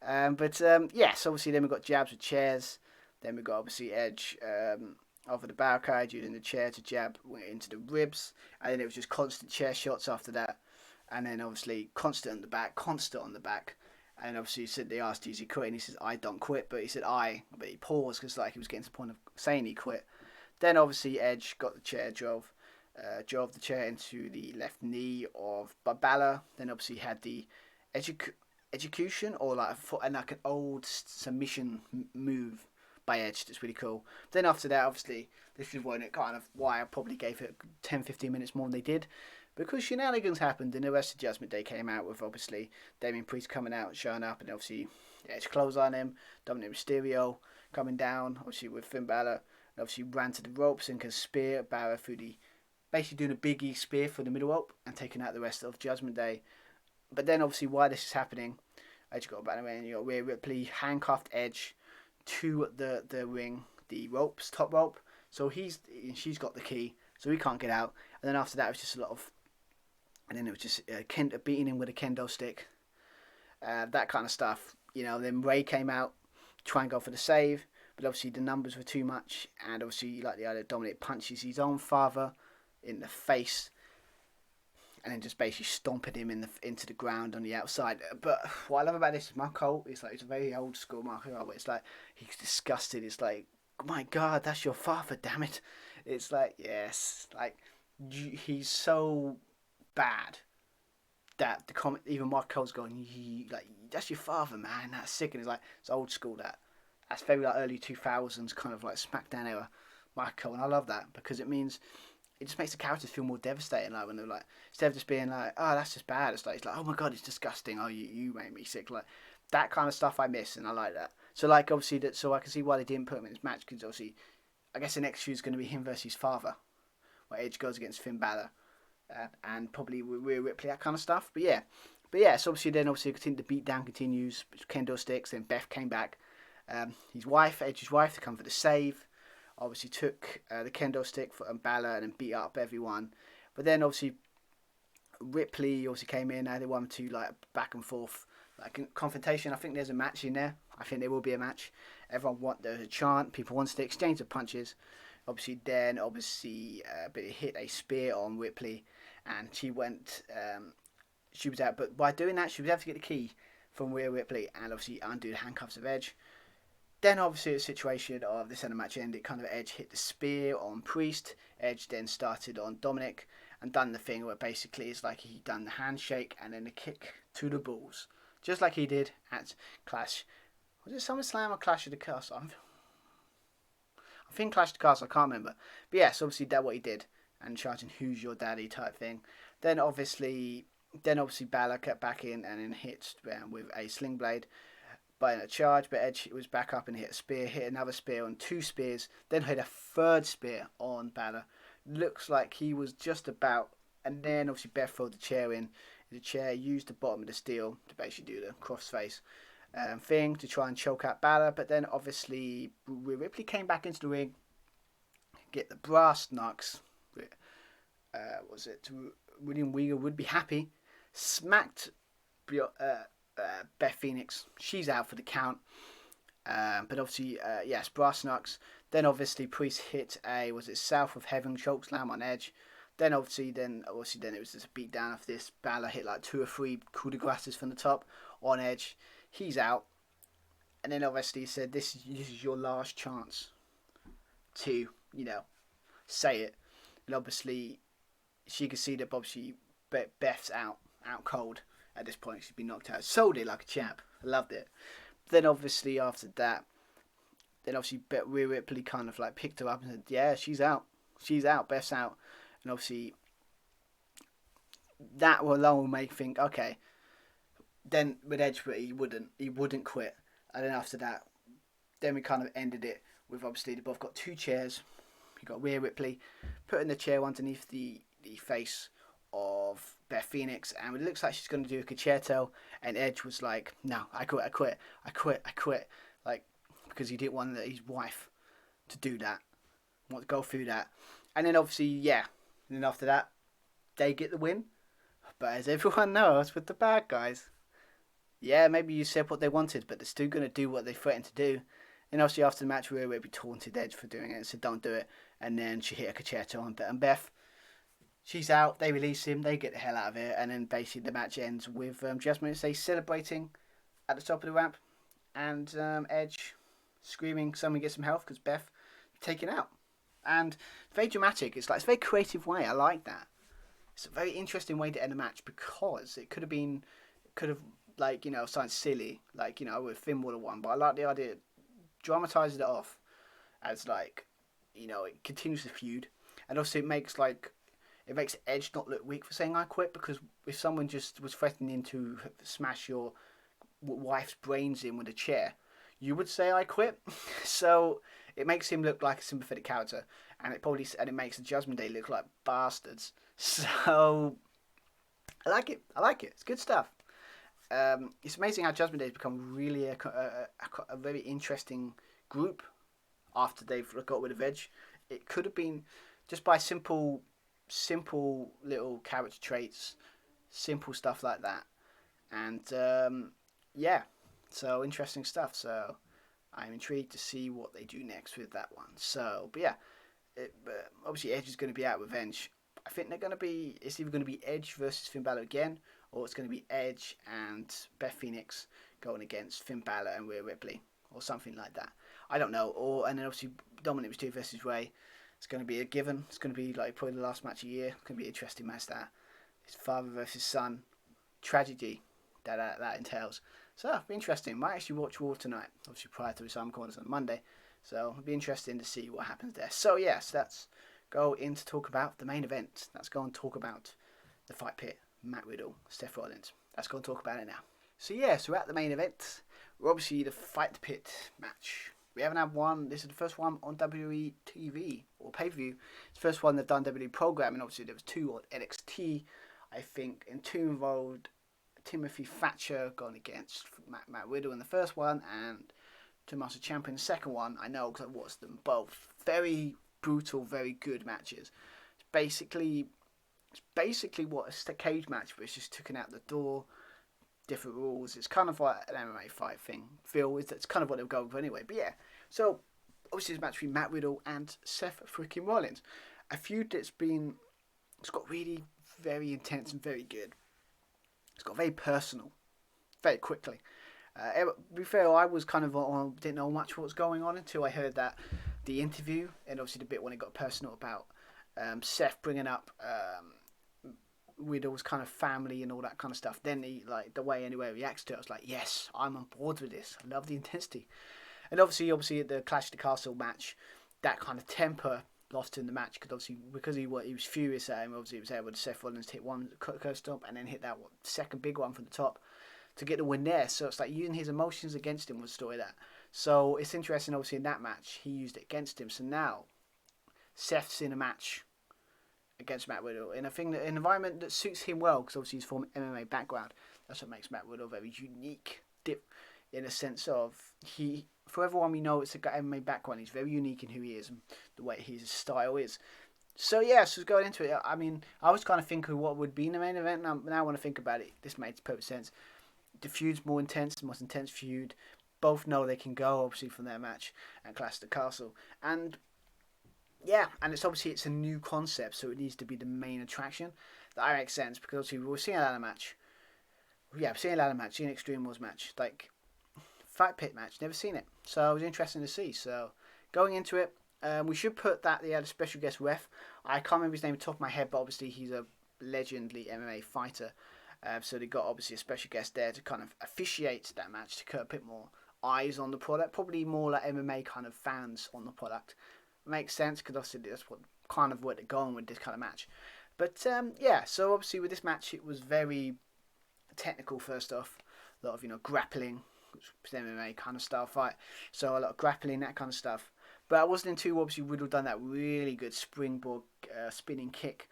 Yes, obviously then we got jabs with chairs. Then we got obviously Edge over the barricade using the chair to jab into the ribs. And then it was just constant chair shots after that. And then obviously constant on the back. And obviously they asked, is he quit? And he says, I don't quit. But he said, but he paused because like he was getting to the point of saying he quit. Then obviously Edge got the chair, drove the chair into the left knee of Balor. Then obviously had the execution or like an old submission move by Edge. That's really cool. Then after that, obviously this is why I probably gave it 10-15 minutes more than they did, because shenanigans happened and the rest of Judgment Day came out with obviously Damian Priest coming out, showing up, and obviously Edge close on him, Dominic Mysterio coming down, obviously with Finn Balor. Obviously ran to the ropes and can spear Balor through basically doing a Big E spear for the middle rope and taking out the rest of Judgment Day. But then obviously while this is happening, Edge got back away and you got Rhea Ripley handcuffed Edge to the ring, the ropes, top rope. So she's got the key, so he can't get out. And then after that it was just beating him with a kendo stick, that kind of stuff. Then Ray came out, try and go for the save. But obviously the numbers were too much, and obviously like the other Dominic punches his own father in the face, and then just basically stomping him into the ground on the outside. But what I love about this is Mark Cole. It's a very old school Mark Cole. It's like he's disgusted. It's like, oh my God, that's your father, damn it. It's like, yes, like he's so bad that even Mark Cole's going, that's your father, man. That's sick. And it's old school that. That's very like early 2000s kind of like SmackDown era Michael, and I love that because it just makes the characters feel more devastating. Like when they're like, instead of just being like, oh, that's just bad, it's like oh my God, it's disgusting. Oh, you made me sick. Like that kind of stuff I miss, and I like that. So like obviously so I can see why they didn't put him in this match, because obviously I guess the next feud is going to be him versus his father, where Edge goes against Finn Balor, and probably Rhea Ripley, that kind of stuff. But yeah. So obviously the beatdown continues. Kendo sticks. Then Beth came back. Edge's wife, to come for the save, obviously took the kendo stick for Balor and then beat up everyone. But then obviously Ripley obviously came in, and they wanted to like back and forth like a confrontation. I think there's a match in there. I think there will be a match. There's a chant. People wants to exchange the punches. Obviously, Billy hit a spear on Ripley, and she went. She was out, but by doing that, she was able to get the key from Rhea Ripley, and obviously undo the handcuffs of Edge. Then obviously the situation of this end of match ended. Kind of Edge hit the spear on Priest. Edge then started on Dominic and done the thing where basically it's like he done the handshake and then the kick to the balls, just like he did at Clash. Was it SummerSlam or Clash of the Castle? I think Clash of the Castle. I can't remember. But yes, obviously that's what he did, and charging "Who's your daddy" type thing. Then obviously Balor kept back in and then hit with a sling blade by a charge, but Edge was back up and hit a spear, hit another spear on 2 spears, then hit a 3rd spear on Balor. Looks like he was just about, and then obviously Beth threw the chair in. The chair used the bottom of the steel to basically do the crossface thing to try and choke out Balor, but then obviously Ripley came back into the ring, get the brass knucks. William Regal would be happy. Smacked Beth Phoenix. She's out for the count. But obviously, yes, brass knucks. Then obviously Priest hit South of Heaven chokeslam on Edge. Then obviously it was just a beat down of this. Balor hit like 2 or 3 coup de graces from the top on Edge. He's out. And then obviously he said, this is your last chance to, say it. And obviously she could see that obviously Beth's out cold at this point. She's been knocked out. Sold it like a champ. I loved it. Then obviously after that, Rhea Ripley kind of like picked her up and said, yeah, she's out. Beth's out. And obviously that alone will make you think, okay. Then with Edge, he wouldn't quit. And then after that, then we kind of ended it with obviously they both got 2 chairs. You got Rhea Ripley putting the chair underneath the face of Beth Phoenix, and it looks like she's going to do a concerto, and Edge was like, no, I quit, like, because he didn't want his wife to do that, want to go through that. And then obviously, yeah, and then after that, they get the win. But as everyone knows, with the bad guys, yeah, maybe you said what they wanted, but they're still going to do what they threatened to do. And obviously after the match, Rhea Ripley taunted Edge for doing it and said, don't do it. And then she hit a concerto on Beth. She's out, they release him, they get the hell out of it, and then basically the match ends with Jasmine celebrating at the top of the ramp, and Edge screaming someone get some help because Beth taken out. And very dramatic. It's a very creative way. I like that. It's a very interesting way to end a match because it could have something silly, with Finn would have won, but I like the idea. Dramatizes it off as it continues the feud, and also it makes Edge not look weak for saying I quit, because if someone just was threatening to smash your wife's brains in with a chair, you would say I quit. So it makes him look like a sympathetic character, and it makes the Judgment Day look like bastards. So I like it. It's good stuff. It's amazing how Judgment Day has become really a very interesting group after they've got rid of Edge. It could have been just by simple little character traits, simple stuff like that, and so interesting stuff. So I'm intrigued to see what they do next with that one. So, but yeah, obviously Edge is going to be out with Edge. I think it's either going to be Edge versus Finn Balor again, or it's going to be Edge and Beth Phoenix going against Finn Balor and Rhea Ripley, or something like that. I don't know. And then obviously Dominic Mysterio versus Ray. It's going to be a given. It's going to be probably the last match of the year. It's going to be an interesting match that. His father versus son. Tragedy that entails. So it'll be interesting. Might actually watch Raw tonight. Obviously prior to the Simon Corners on Monday. So it'll be interesting to see what happens there. So yes, let's go in to talk about the main event. Let's go and talk about the Fight Pit. Matt Riddle, Seth Rollins. Let's go and talk about it now. So yeah, so at the main event, we're obviously the Fight Pit match. We haven't had one. This is the first one on WWE TV or pay-per-view. It's the first one they've done WWE programming. Obviously, there was 2 on NXT. I think, and 2 involved Timothy Thatcher going against Matt Riddle in the first one, and Tommaso Ciampa in the second one. I know because I watched them both. Very brutal, very good matches. It's basically what a cage match, but it's just taken out the door. different rules. It's kind of like an MMA fight thing. That's kind of what they're going for anyway. But yeah, so obviously it's a match between Matt Riddle and Seth freaking Rollins. A feud it's got really very intense and very good. It's got very personal, very quickly. To be fair, I was kind of didn't know much what was going on until I heard the interview, and obviously the bit when it got personal about Seth bringing up Riddle's kind of family and all that kind of stuff. Then he, like, the way anyway he reacts to it, I was like, yes, I'm on board with this. I love the intensity. And obviously at the Clash of the Castle match, that kind of temper lost in the match because he was furious at him. Obviously he was able to Seth Rollins to hit one curse stomp and then hit that second big one from the top to get the win there. So it's like using his emotions against him was the story of that. So it's interesting, obviously in that match he used it against him. So now Seth's in a match against Matt Riddle in an environment that suits him well, because obviously he's from MMA background. That's what makes Matt Riddle very unique, in a sense of for everyone we know it's a guy MMA background. He's very unique in who he is and the way his style is. So yeah, so going into it, I mean, I was kind of thinking what would be in the main event. Now I want to think about it. This makes perfect sense. The feud's more intense, the most intense feud. Both know they can go, obviously, from their match at Clash of the Castle. And yeah, and it's a new concept, so it needs to be the main attraction. That makes sense, because obviously we're seeing a ladder match. Yeah, we're seeing a ladder match, seeing an Extreme Rules match, like fight pit match. Never seen it, so it was interesting to see. So going into it, we should put that they had a special guest ref. I can't remember his name off the top of my head, but obviously he's a legendary MMA fighter. So they got obviously a special guest there to kind of officiate that match, to put a bit more eyes on the product, probably more like MMA kind of fans on the product. Makes sense, because obviously that's what they're going with this kind of match. But yeah, so obviously with this match it was very technical. First off, a lot of grappling, which was MMA kind of style fight. So a lot of grappling, that kind of stuff. But I wasn't into, obviously Riddle done that really good springboard spinning kick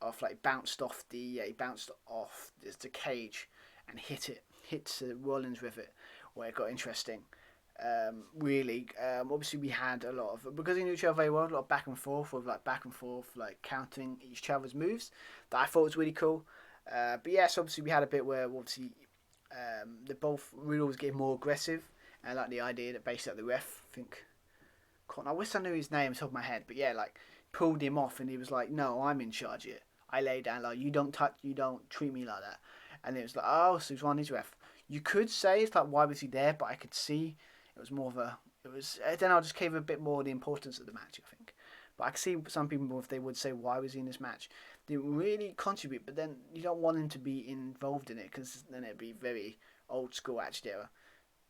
off, like bounced off the cage and hit Rollins with it, where it got interesting. Obviously we had a lot of, because he knew each other very well, a lot of back and forth, like counting each other's moves, that I thought was really cool. But yes, obviously we had a bit where obviously Riddle was getting more aggressive, and like the idea that basically the ref, I wish I knew his name off the top of my head, but yeah, like pulled him off and he was like, no, I'm in charge here. I lay down, like, you don't treat me like that. And it was like, oh, so he's one his ref. You could say it's like, why was he there? But I could see it was more of then I just gave a bit more of the importance of the match, I think. But I could see some people, if they would say, why was he in this match? They really contribute, but then you don't want him to be involved in it, because then it'd be very old school Attitude Era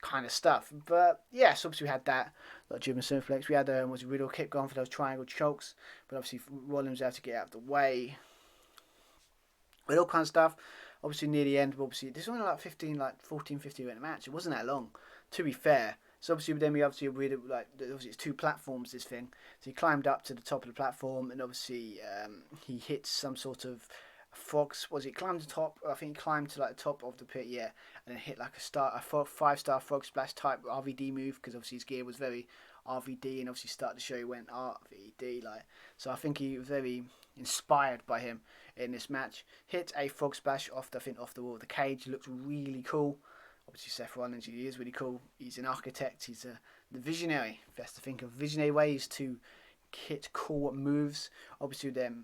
kind of stuff. But yeah, so obviously we had that, like German Suplex. We had Riddle kept going for those triangle chokes, but obviously Rollins had to get out of the way. With all kinds of stuff. Obviously near the end, obviously this was only like 14, 15 minute match. It wasn't that long, to be fair. So obviously then we obviously it's two platforms, this thing. So he climbed up to the top of the platform, and obviously he hit some sort of frogs. He climbed the top? I think he climbed to like the top of the pit, yeah, and then hit like a 5-star frog splash type RVD move, because obviously his gear was very RVD, and obviously started to show he went RVD, like. So I think he was very inspired by him in this match. Hit a frog splash off the wall of the cage. Looked really cool. Obviously Seth Rollins, he is really cool. He's an architect. He's the visionary. If you have to think of visionary ways to hit cool moves. Obviously then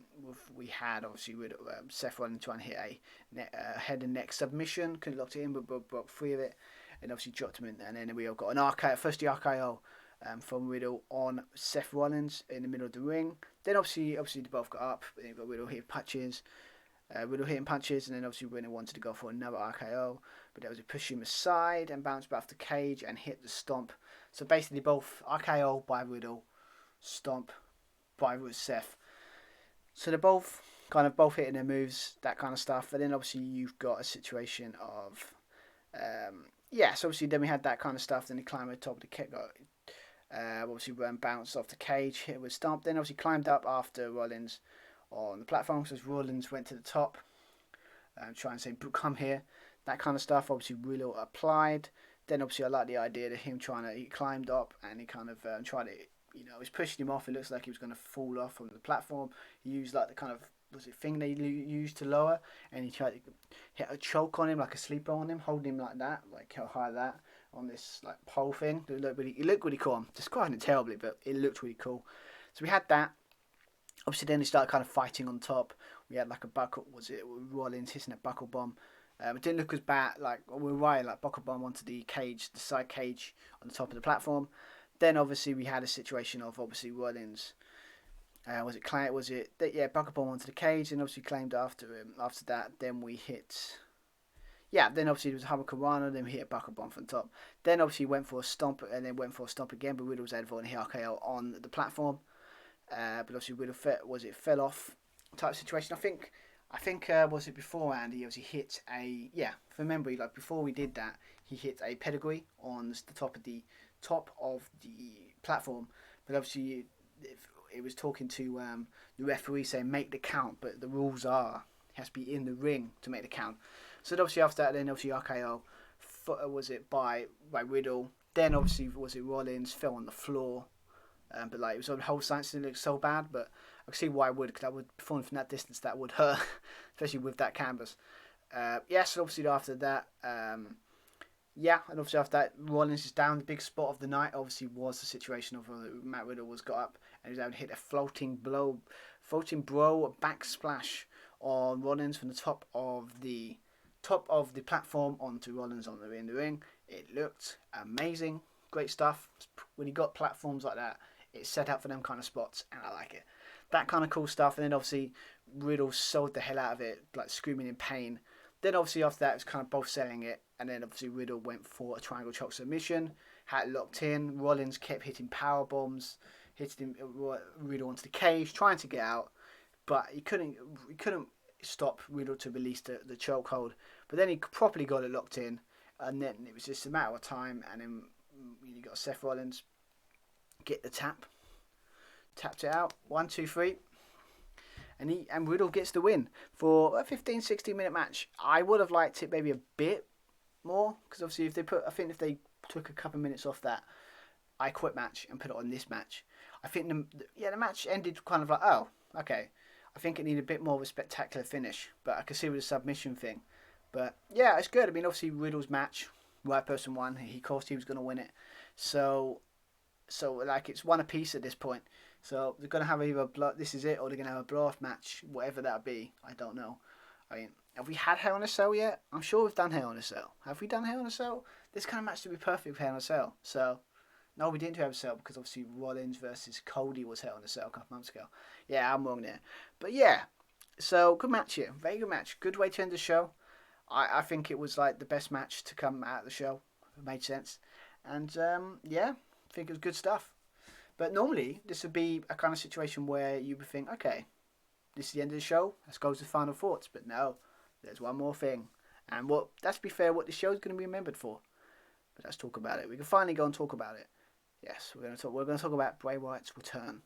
we had with Seth Rollins trying to hit a head and neck submission. Couldn't lock it in, but broke free of it, and obviously dropped him in. And then we all got an RKO, first the RKO from Riddle on Seth Rollins in the middle of the ring. Then obviously they both got up. Then you got Riddle hitting punches. And then obviously Riddle wanted to go for another RKO, but that was a push him aside and bounced back off the cage and hit the stomp. So basically both RKO by Riddle, stomp by Seth. So they're both hitting their moves, that kind of stuff. And then obviously you've got a situation of so obviously then we had that kind of stuff. Then he climbed to the top of the kick. Obviously bounced off the cage, hit with stomp. Then obviously climbed up after Rollins on the platform, so Rollins went to the top try and say come here, that kind of stuff. Obviously Riddle applied. Then obviously I like the idea that he climbed up and he kind of tried to, he was pushing him off. It looks like he was going to fall off from the platform. He used like the kind of thing they used to lower, and he tried to hit a choke on him, like a sleeper on him, holding him like that, like how high that on this like pole thing. It looked really cool. I'm describing it terribly, but it looked really cool. So we had that. Obviously, then they started kind of fighting on top. We had like a buckle. Was it Rollins hitting a buckle bomb? It didn't look as bad. Like we were right, like buckle bomb onto the cage, the side cage on the top of the platform. Then obviously we had a situation of obviously Rollins. Buckle bomb onto the cage, and obviously claimed after him. After that, then we hit. Yeah, then obviously there was a Hurricanrana, then we hit a buckle bomb from the top. Then obviously went for a stomp, and then went for a stomp again, but Riddle was able to hit RKO on the platform. But obviously Riddle fell off type situation. I think was it beforehand he obviously hit a if I remember, like before we did that, he hit a pedigree on the top of the platform. But obviously it was talking to the referee saying make the count, but the rules are he has to be in the ring to make the count. So obviously after that, then obviously RKO was it by Riddle. Then obviously was it Rollins fell on the floor. But like it was on the whole science didn't look so bad, but I can see why I would, because I would perform from that distance, that would hurt, especially with that canvas. So obviously after that, and obviously after that, Rollins is down. The big spot of the night obviously was the situation of Matt Riddle was got up and he was able to hit a floating bro backsplash on Rollins from the top of the platform onto Rollins in the ring. It looked amazing, great stuff. When you got platforms like that, it's set up for them kind of spots, and I like it. That kind of cool stuff. And then obviously Riddle sold the hell out of it, like screaming in pain. Then obviously after that, it was kind of both selling it. And then obviously Riddle went for a triangle choke submission, had it locked in. Rollins kept hitting power bombs, hitting Riddle onto the cage, trying to get out, but he couldn't stop Riddle to release the chokehold. But then he properly got it locked in, and then it was just a matter of time. And then you got Seth Rollins get the tapped it out, 1, 2, 3, and Riddle gets the win for a 15-16 minute match. I would have liked it maybe a bit more, because obviously if they took a couple of minutes off that I Quit match and put it on this match, I think the match ended kind of like, oh, okay. I think it needed a bit more of a spectacular finish, but I could see with the submission thing. But yeah, it's good. I mean, obviously Riddle's match, right person won. He caused he was going to win it, so like it's one apiece at this point. So they're going to have either this is it, or they're going to have a blow-off match, whatever that be. I don't know. I mean, have we had Hell in a Cell yet? I'm sure we've done Hell in a Cell. Have we done Hell in a Cell? This kind of match to be perfect for Hell in a Cell. So, no, we didn't do Hell in a Cell because obviously Rollins versus Cody was Hell in a Cell a couple months ago. Yeah, I'm wrong there. But yeah, so good match here. Very good match. Good way to end the show. I think it was like the best match to come out of the show. It made sense. And I think it was good stuff. But normally, this would be a kind of situation where you would think, okay, this is the end of the show. Let's go to the final thoughts. But no, there's one more thing. And let's be fair, what the show is going to be remembered for. But let's talk about it. We can finally go and talk about it. Yes, we're going to talk about Bray Wyatt's return.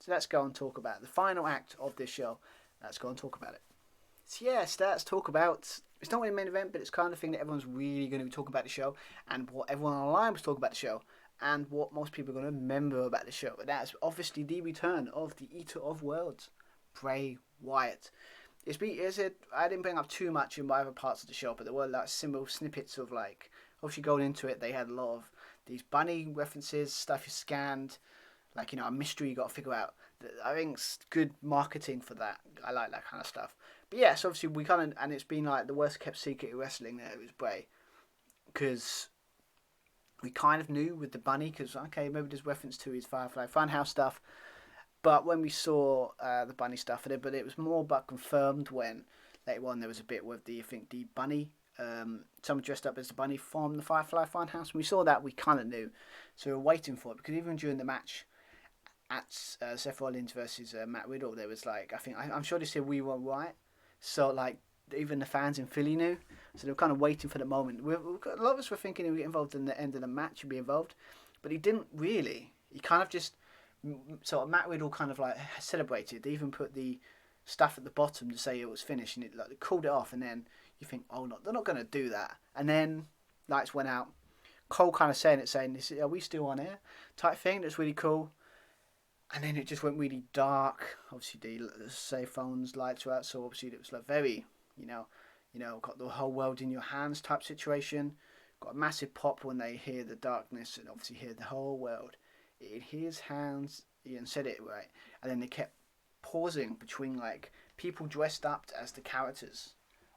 So let's go and talk about the final act of this show. Let's go and talk about it. So yes, let's talk about. It's not really a main event, but it's kind of the thing that everyone's really going to be talking about the show, and what everyone online was talking about the show, and what most people are going to remember about the show. And that's obviously the return of the Eater of Worlds, Bray Wyatt. I didn't bring up too much in my other parts of the show, but there were like simple snippets of like, obviously going into it, they had a lot of these bunny references, stuff you scanned, like, a mystery you got to figure out. I think it's good marketing for that. I like that kind of stuff. But yeah, so obviously and it's been like the worst kept secret in wrestling there, it was Bray. Because we kind of knew with the bunny, because, okay, maybe there's reference to his Firefly Funhouse stuff. But when we saw the bunny stuff, but it was more but confirmed when later on there was a bit with the bunny, someone dressed up as the bunny from the Firefly Funhouse. When we saw that, we kind of knew. So we were waiting for it, because even during the match at Seth Rollins versus Matt Riddle, there was like, I'm sure they said we were right. So like even the fans in Philly knew. So they were kind of waiting for the moment. A lot of us were thinking he would get involved in the end of the match, he'd be involved, but he didn't really. He kind of just, so Matt Riddle kind of like celebrated. They even put the stuff at the bottom to say it was finished, and it like they called it off. And then you think, oh no, they're not going to do that. And then lights went out. Cole kind of saying, "Are we still on air?" type thing. That's really cool. And then it just went really dark. Obviously, the cell phones lights were out, so obviously it was like very, got the whole world in your hands type situation. Got a massive pop when they hear the darkness and obviously hear the whole world in his hands. Ian said it right, and then they kept pausing between like people dressed up as the characters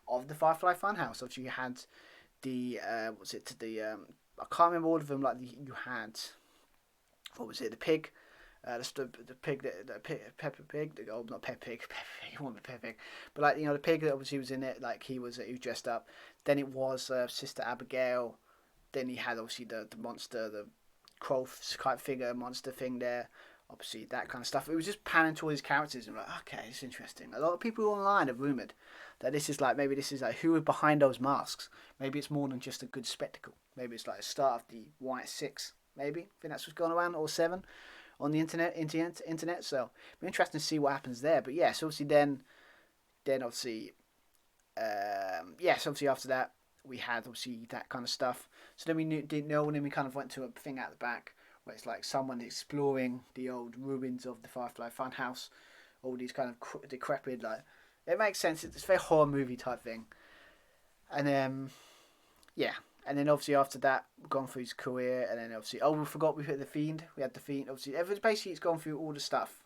of the Firefly Funhouse. Obviously, you had the I can't remember all of them. Like you had, what was it? The pig. The pig, Pepper Pig. Oh, not Pepper Pig. Pepper Pig. You want the Pepper Pig, but like the pig that obviously was in it. Like he was dressed up. Then it was Sister Abigail. Then he had obviously the monster, the Kross type figure monster thing there. Obviously that kind of stuff. It was just panning to all these characters and like, okay, it's interesting. A lot of people online have rumoured that this is like who are behind those masks. Maybe it's more than just a good spectacle. Maybe it's like a start of the White Six. Maybe I think that's what's going around, or 7. On the internet, so it'll be interesting to see what happens there. But yes, obviously then obviously, obviously after that we had obviously that kind of stuff. So then we didn't know, and then we kind of went to a thing out the back where it's like someone exploring the old ruins of the Firefly Funhouse, all these kind of decrepit, like it makes sense. It's a very horror movie type thing, and then And then obviously after that, we've gone through his career, and then obviously, we forgot we hit the Fiend. We had the Fiend. Obviously, basically it's gone through all the stuff,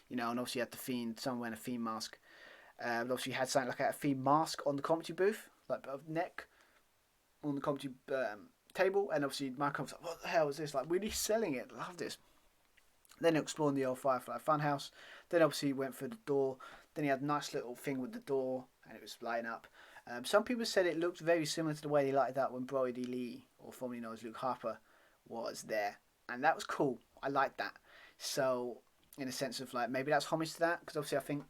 and obviously you had the Fiend. Someone wearing a Fiend mask. Obviously you had something like a Fiend mask on the commentary booth, like of neck, on the commentary table, and obviously Michael was like, "What the hell is this? Like, really selling it? Love this." Then exploring the old Firefly Funhouse. Then obviously he went through the door. Then he had a nice little thing with the door, and it was lighting up. Some people said it looked very similar to the way they lighted up when Brody Lee, or formerly known as Luke Harper, was there. And that was cool. I liked that. So, in a sense of like, maybe that's homage to that. Because obviously I think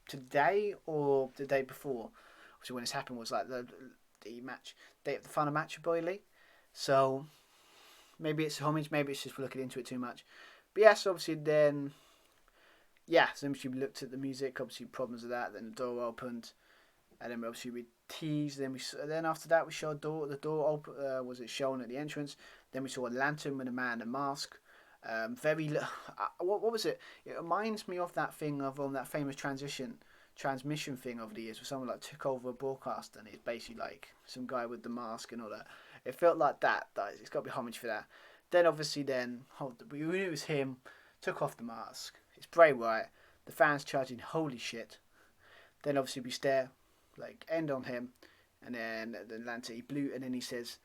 today or the day before, obviously when this happened was like the match, day of the final match of Brody Lee. So, maybe it's homage, maybe it's just looking into it too much. But yes, obviously then, so we looked at the music, obviously problems with that, then the door opened. And then obviously we teased. Then after that we showed the door open. Was it shown at the entrance? Then we saw a lantern with a man in a mask. What was it? It reminds me of that thing of that famous transmission thing over the years, where someone like took over a broadcast and it's basically like some guy with the mask and all that. It felt like that. It's got to be homage for that. Then obviously we knew it was him. Took off the mask. It's Bray Wyatt. The fans charging holy shit. Then obviously we stare. Like end on him, and then the lantern he blew, and then he says,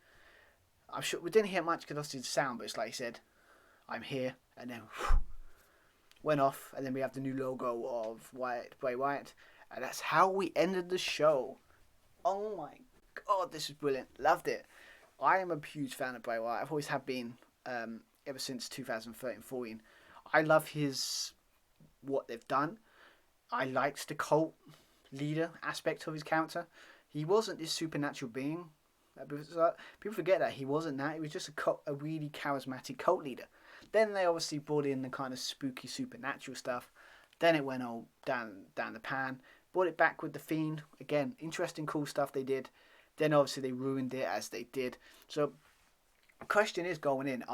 "I'm sure we didn't hear much because obviously the sound, but it's like he said, I'm here," and then went off, and then we have the new logo of Bray Wyatt, and that's how we ended the show. Oh my god, this is brilliant! Loved it. I am a huge fan of Bray Wyatt. I've always have been ever since 2013-14. I love what they've done. I liked the cult leader aspect of his character. He wasn't this supernatural being. People forget that he wasn't that. He was just a really charismatic cult leader. Then they obviously brought in the kind of spooky supernatural stuff. Then it went all down the pan. Brought it back with the Fiend. Again, interesting, cool stuff they did. Then obviously they ruined it as they did. So the question is going in: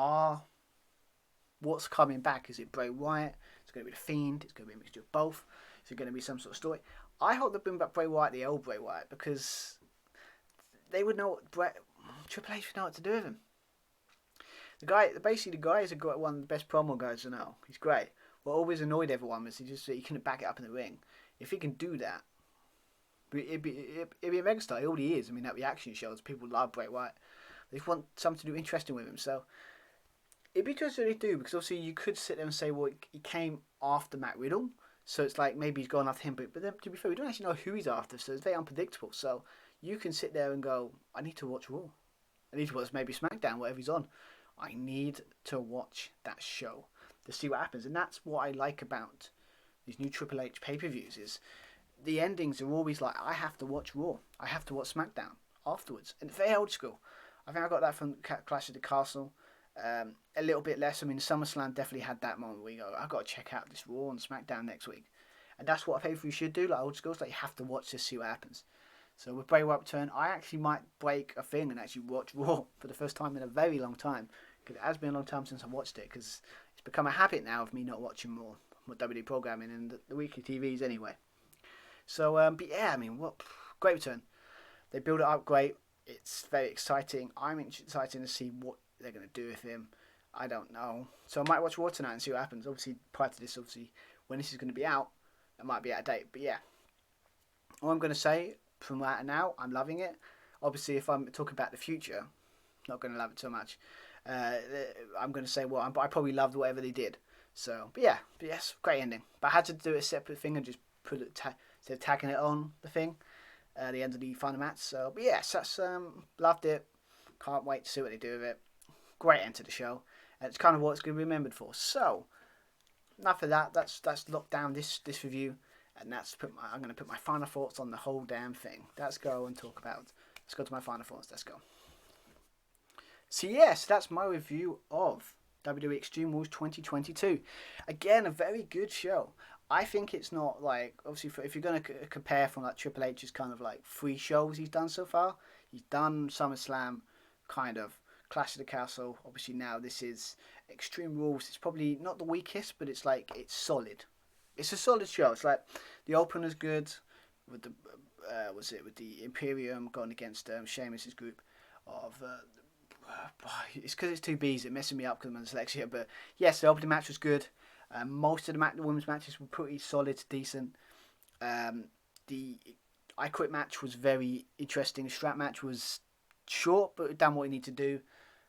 what's coming back? Is it Bray Wyatt? It's going to be the Fiend. It's going to be a mixture of both. Is it going to be some sort of story? I hope they bring back Bray Wyatt, the old Bray Wyatt, because they would know Triple H would know what to do with him. The guy is one of the best promo guys I know. He's great. What always annoyed everyone was he couldn't back it up in the ring. If he can do that, it'd be a megastar. He already is. I mean, that reaction shows people love Bray Wyatt. They want something to do interesting with him. So it'd be interesting to do, because obviously you could sit there and say, well, he came after Matt Riddle. So it's like maybe he's gone after him, but then to be fair, we don't actually know who he's after, so it's very unpredictable. So you can sit there and go, I need to watch Raw. I need to watch maybe SmackDown, whatever he's on. I need to watch that show to see what happens. And that's what I like about these new Triple H pay-per-views, is the endings are always like, I have to watch Raw. I have to watch SmackDown afterwards. And it's very old school. I think I got that from Clash of the Castle. A little bit less. I mean, SummerSlam definitely had that moment where you go, I've got to check out this Raw and SmackDown next week. And that's what a pay-per-view should do, like old school. It's like you have to watch to see what happens. So with Bray Wyatt return, I actually might break a thing and actually watch Raw for the first time in a very long time. Because it has been a long time since I watched it, because it's become a habit now of me not watching more WWE programming and the weekly TVs anyway. So, but yeah, I mean, what great return. They build it up great. It's very exciting. I'm excited to see what they're going to do with him. I don't know. So I might watch Raw tonight and see what happens. Obviously, prior to this, when this is going to be out, it might be out of date. But yeah, all I'm going to say from right now, I'm loving it. Obviously, if I'm talking about the future, not going to love it so much. I'm going to say, well, I probably loved whatever they did. So, but yes, great ending. But I had to do a separate thing and just put it instead of tagging it on the thing, the end of the final match. So, but yes, that's loved it. Can't wait to see what they do with it. Great end to the show, and it's kind of what it's going to be remembered for. So, enough of that. That's locked down this review, and I'm going to put my final thoughts on the whole damn thing. Let's go and talk about. Let's go to my final thoughts. Let's go. So yes, that's my review of WWE Extreme Rules 2022. Again, a very good show. I think it's not like, obviously, if you're going to compare from like Triple H's kind of like 3 shows he's done so far. He's done SummerSlam, kind of Clash of the Castle. Obviously now this is Extreme Rules. It's probably not the weakest, but it's solid. It's a solid show. It's like the opener's good with the with the Imperium going against Sheamus's group of. It's because it's 2 B's. It messing me up because I'm dyslexia. But yes, the opening match was good. Most of the women's matches were pretty solid to decent. The I Quit match was very interesting. The strap match was short, but it done what it needed to do.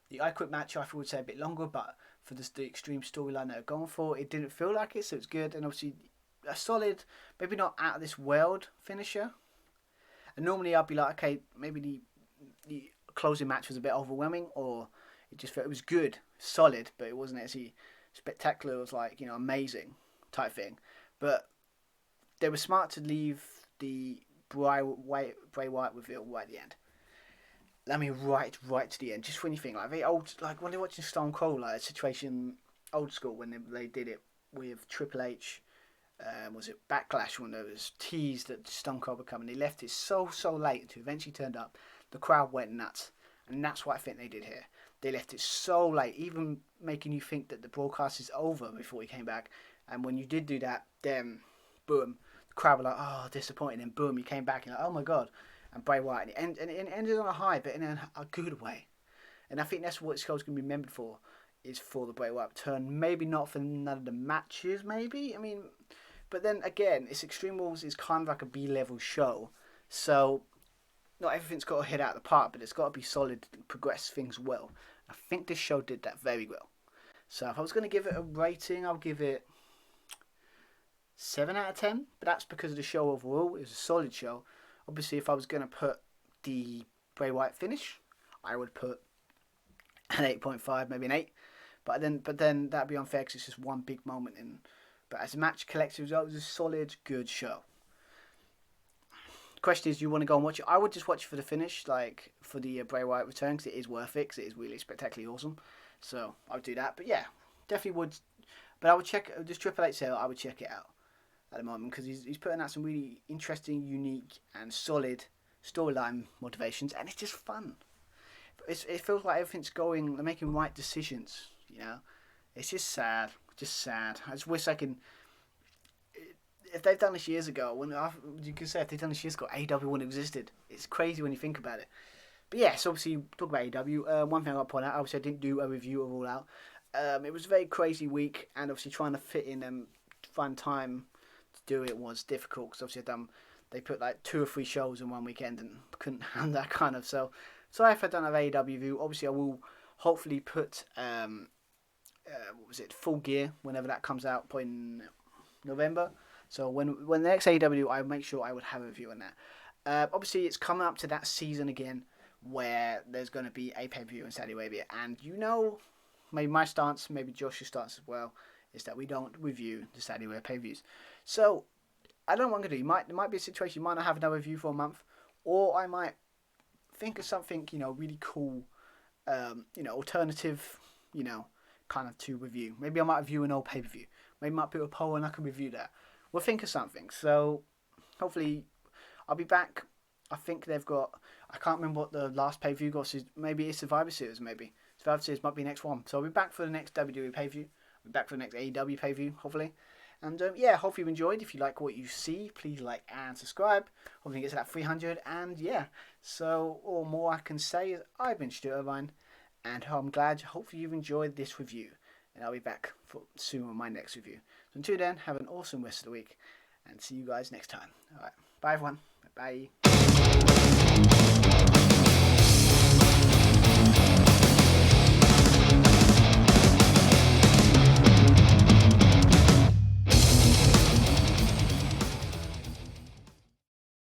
The I Quit match, I would say a bit longer, but for the extreme storyline they're going for, it didn't feel like it, so it's good. And obviously, a solid, maybe not out of this world finisher. And normally I'd be like, okay, maybe the closing match was a bit overwhelming, or it was good, solid, but it wasn't actually spectacular. It was like, amazing type thing. But they were smart to leave the Bray Wyatt reveal right at the end. I mean, right to the end. Just when you think, like, very old, like when they're watching Stone Cold, like a situation old school when they did it with Triple H. Was it Backlash when there was teased that Stone Cold would come, and they left it so late to eventually turned up. The crowd went nuts, and that's what I think they did here. They left it so late, even making you think that the broadcast is over before he came back. And when you did do that, then boom, the crowd were like, oh, disappointing. And boom, he came back and like, oh my god. And Bray Wyatt, and it ended on a high, but in a good way. And I think that's what this show's going to be remembered for, is for the Bray Wyatt turn. Maybe not for none of the matches, maybe. I mean, but then again, it's Extreme Rules is kind of like a B-level show, so not everything's got to hit out of the park, but it's got to be solid and progress things well. I think this show did that very well. So if I was going to give it a rating, I'll give it 7 out of 10. But that's because of the show overall. It was a solid show. Obviously, if I was going to put the Bray Wyatt finish, I would put an 8.5, maybe an 8. But then that'd be unfair because it's just one big moment. But as a match collective result, it was a solid, good show. Question is, you want to go and watch it? I would just watch it for the finish, like for the Bray Wyatt return, because it is worth it, because it is really spectacularly awesome. So I would do that. But yeah, definitely would. But I would check this Triple H sale. I would check it out at the moment because he's putting out some really interesting, unique, and solid storyline motivations, and it's just fun. It feels like everything's going. They're making right decisions. It's just sad. I just wish I can. If they've done this years ago, you can say if they've done this years ago, AEW wouldn't have existed. It's crazy when you think about it. But yes, obviously, talk about AEW. One thing I got to point out, obviously I didn't do a review of All Out. It was a very crazy week, and obviously trying to fit in and find time to do it was difficult, because obviously they put like 2 or 3 shows in one weekend and couldn't handle that kind of. So sorry if I don't have AEW review. Obviously, I will hopefully put Full Gear whenever that comes out, probably in November. So when the next AEW, I make sure I would have a review on that. Obviously, it's coming up to that season again where there's going to be a pay-per-view in Saudi Arabia. And maybe my stance, maybe Josh's stance as well, is that we don't review the Saudi Arabia pay-per-views. So I don't know what I'm going to do. There might be a situation, you might not have another review for a month, or I might think of something, really cool, alternative, kind of to review. Maybe I might review an old pay-per-view. Maybe I might put a poll and I can review that. We'll think of something. So hopefully I'll be back. I think they've got, I can't remember what the last pay-per-view got. So maybe it's Survivor Series, maybe. Survivor Series might be next one. So I'll be back for the next WWE pay-per-view. We're back for the next AEW pay-per-view, hopefully. And yeah, hopefully you enjoyed. If you like what you see, please like and subscribe. Hopefully it gets to that 300. And yeah, so all more I can say is I've been Stuart Irvine, and I'm glad, hopefully you've enjoyed this review. And I'll be back soon on my next review. So until then, have an awesome rest of the week, and see you guys next time. Alright, bye everyone. Bye.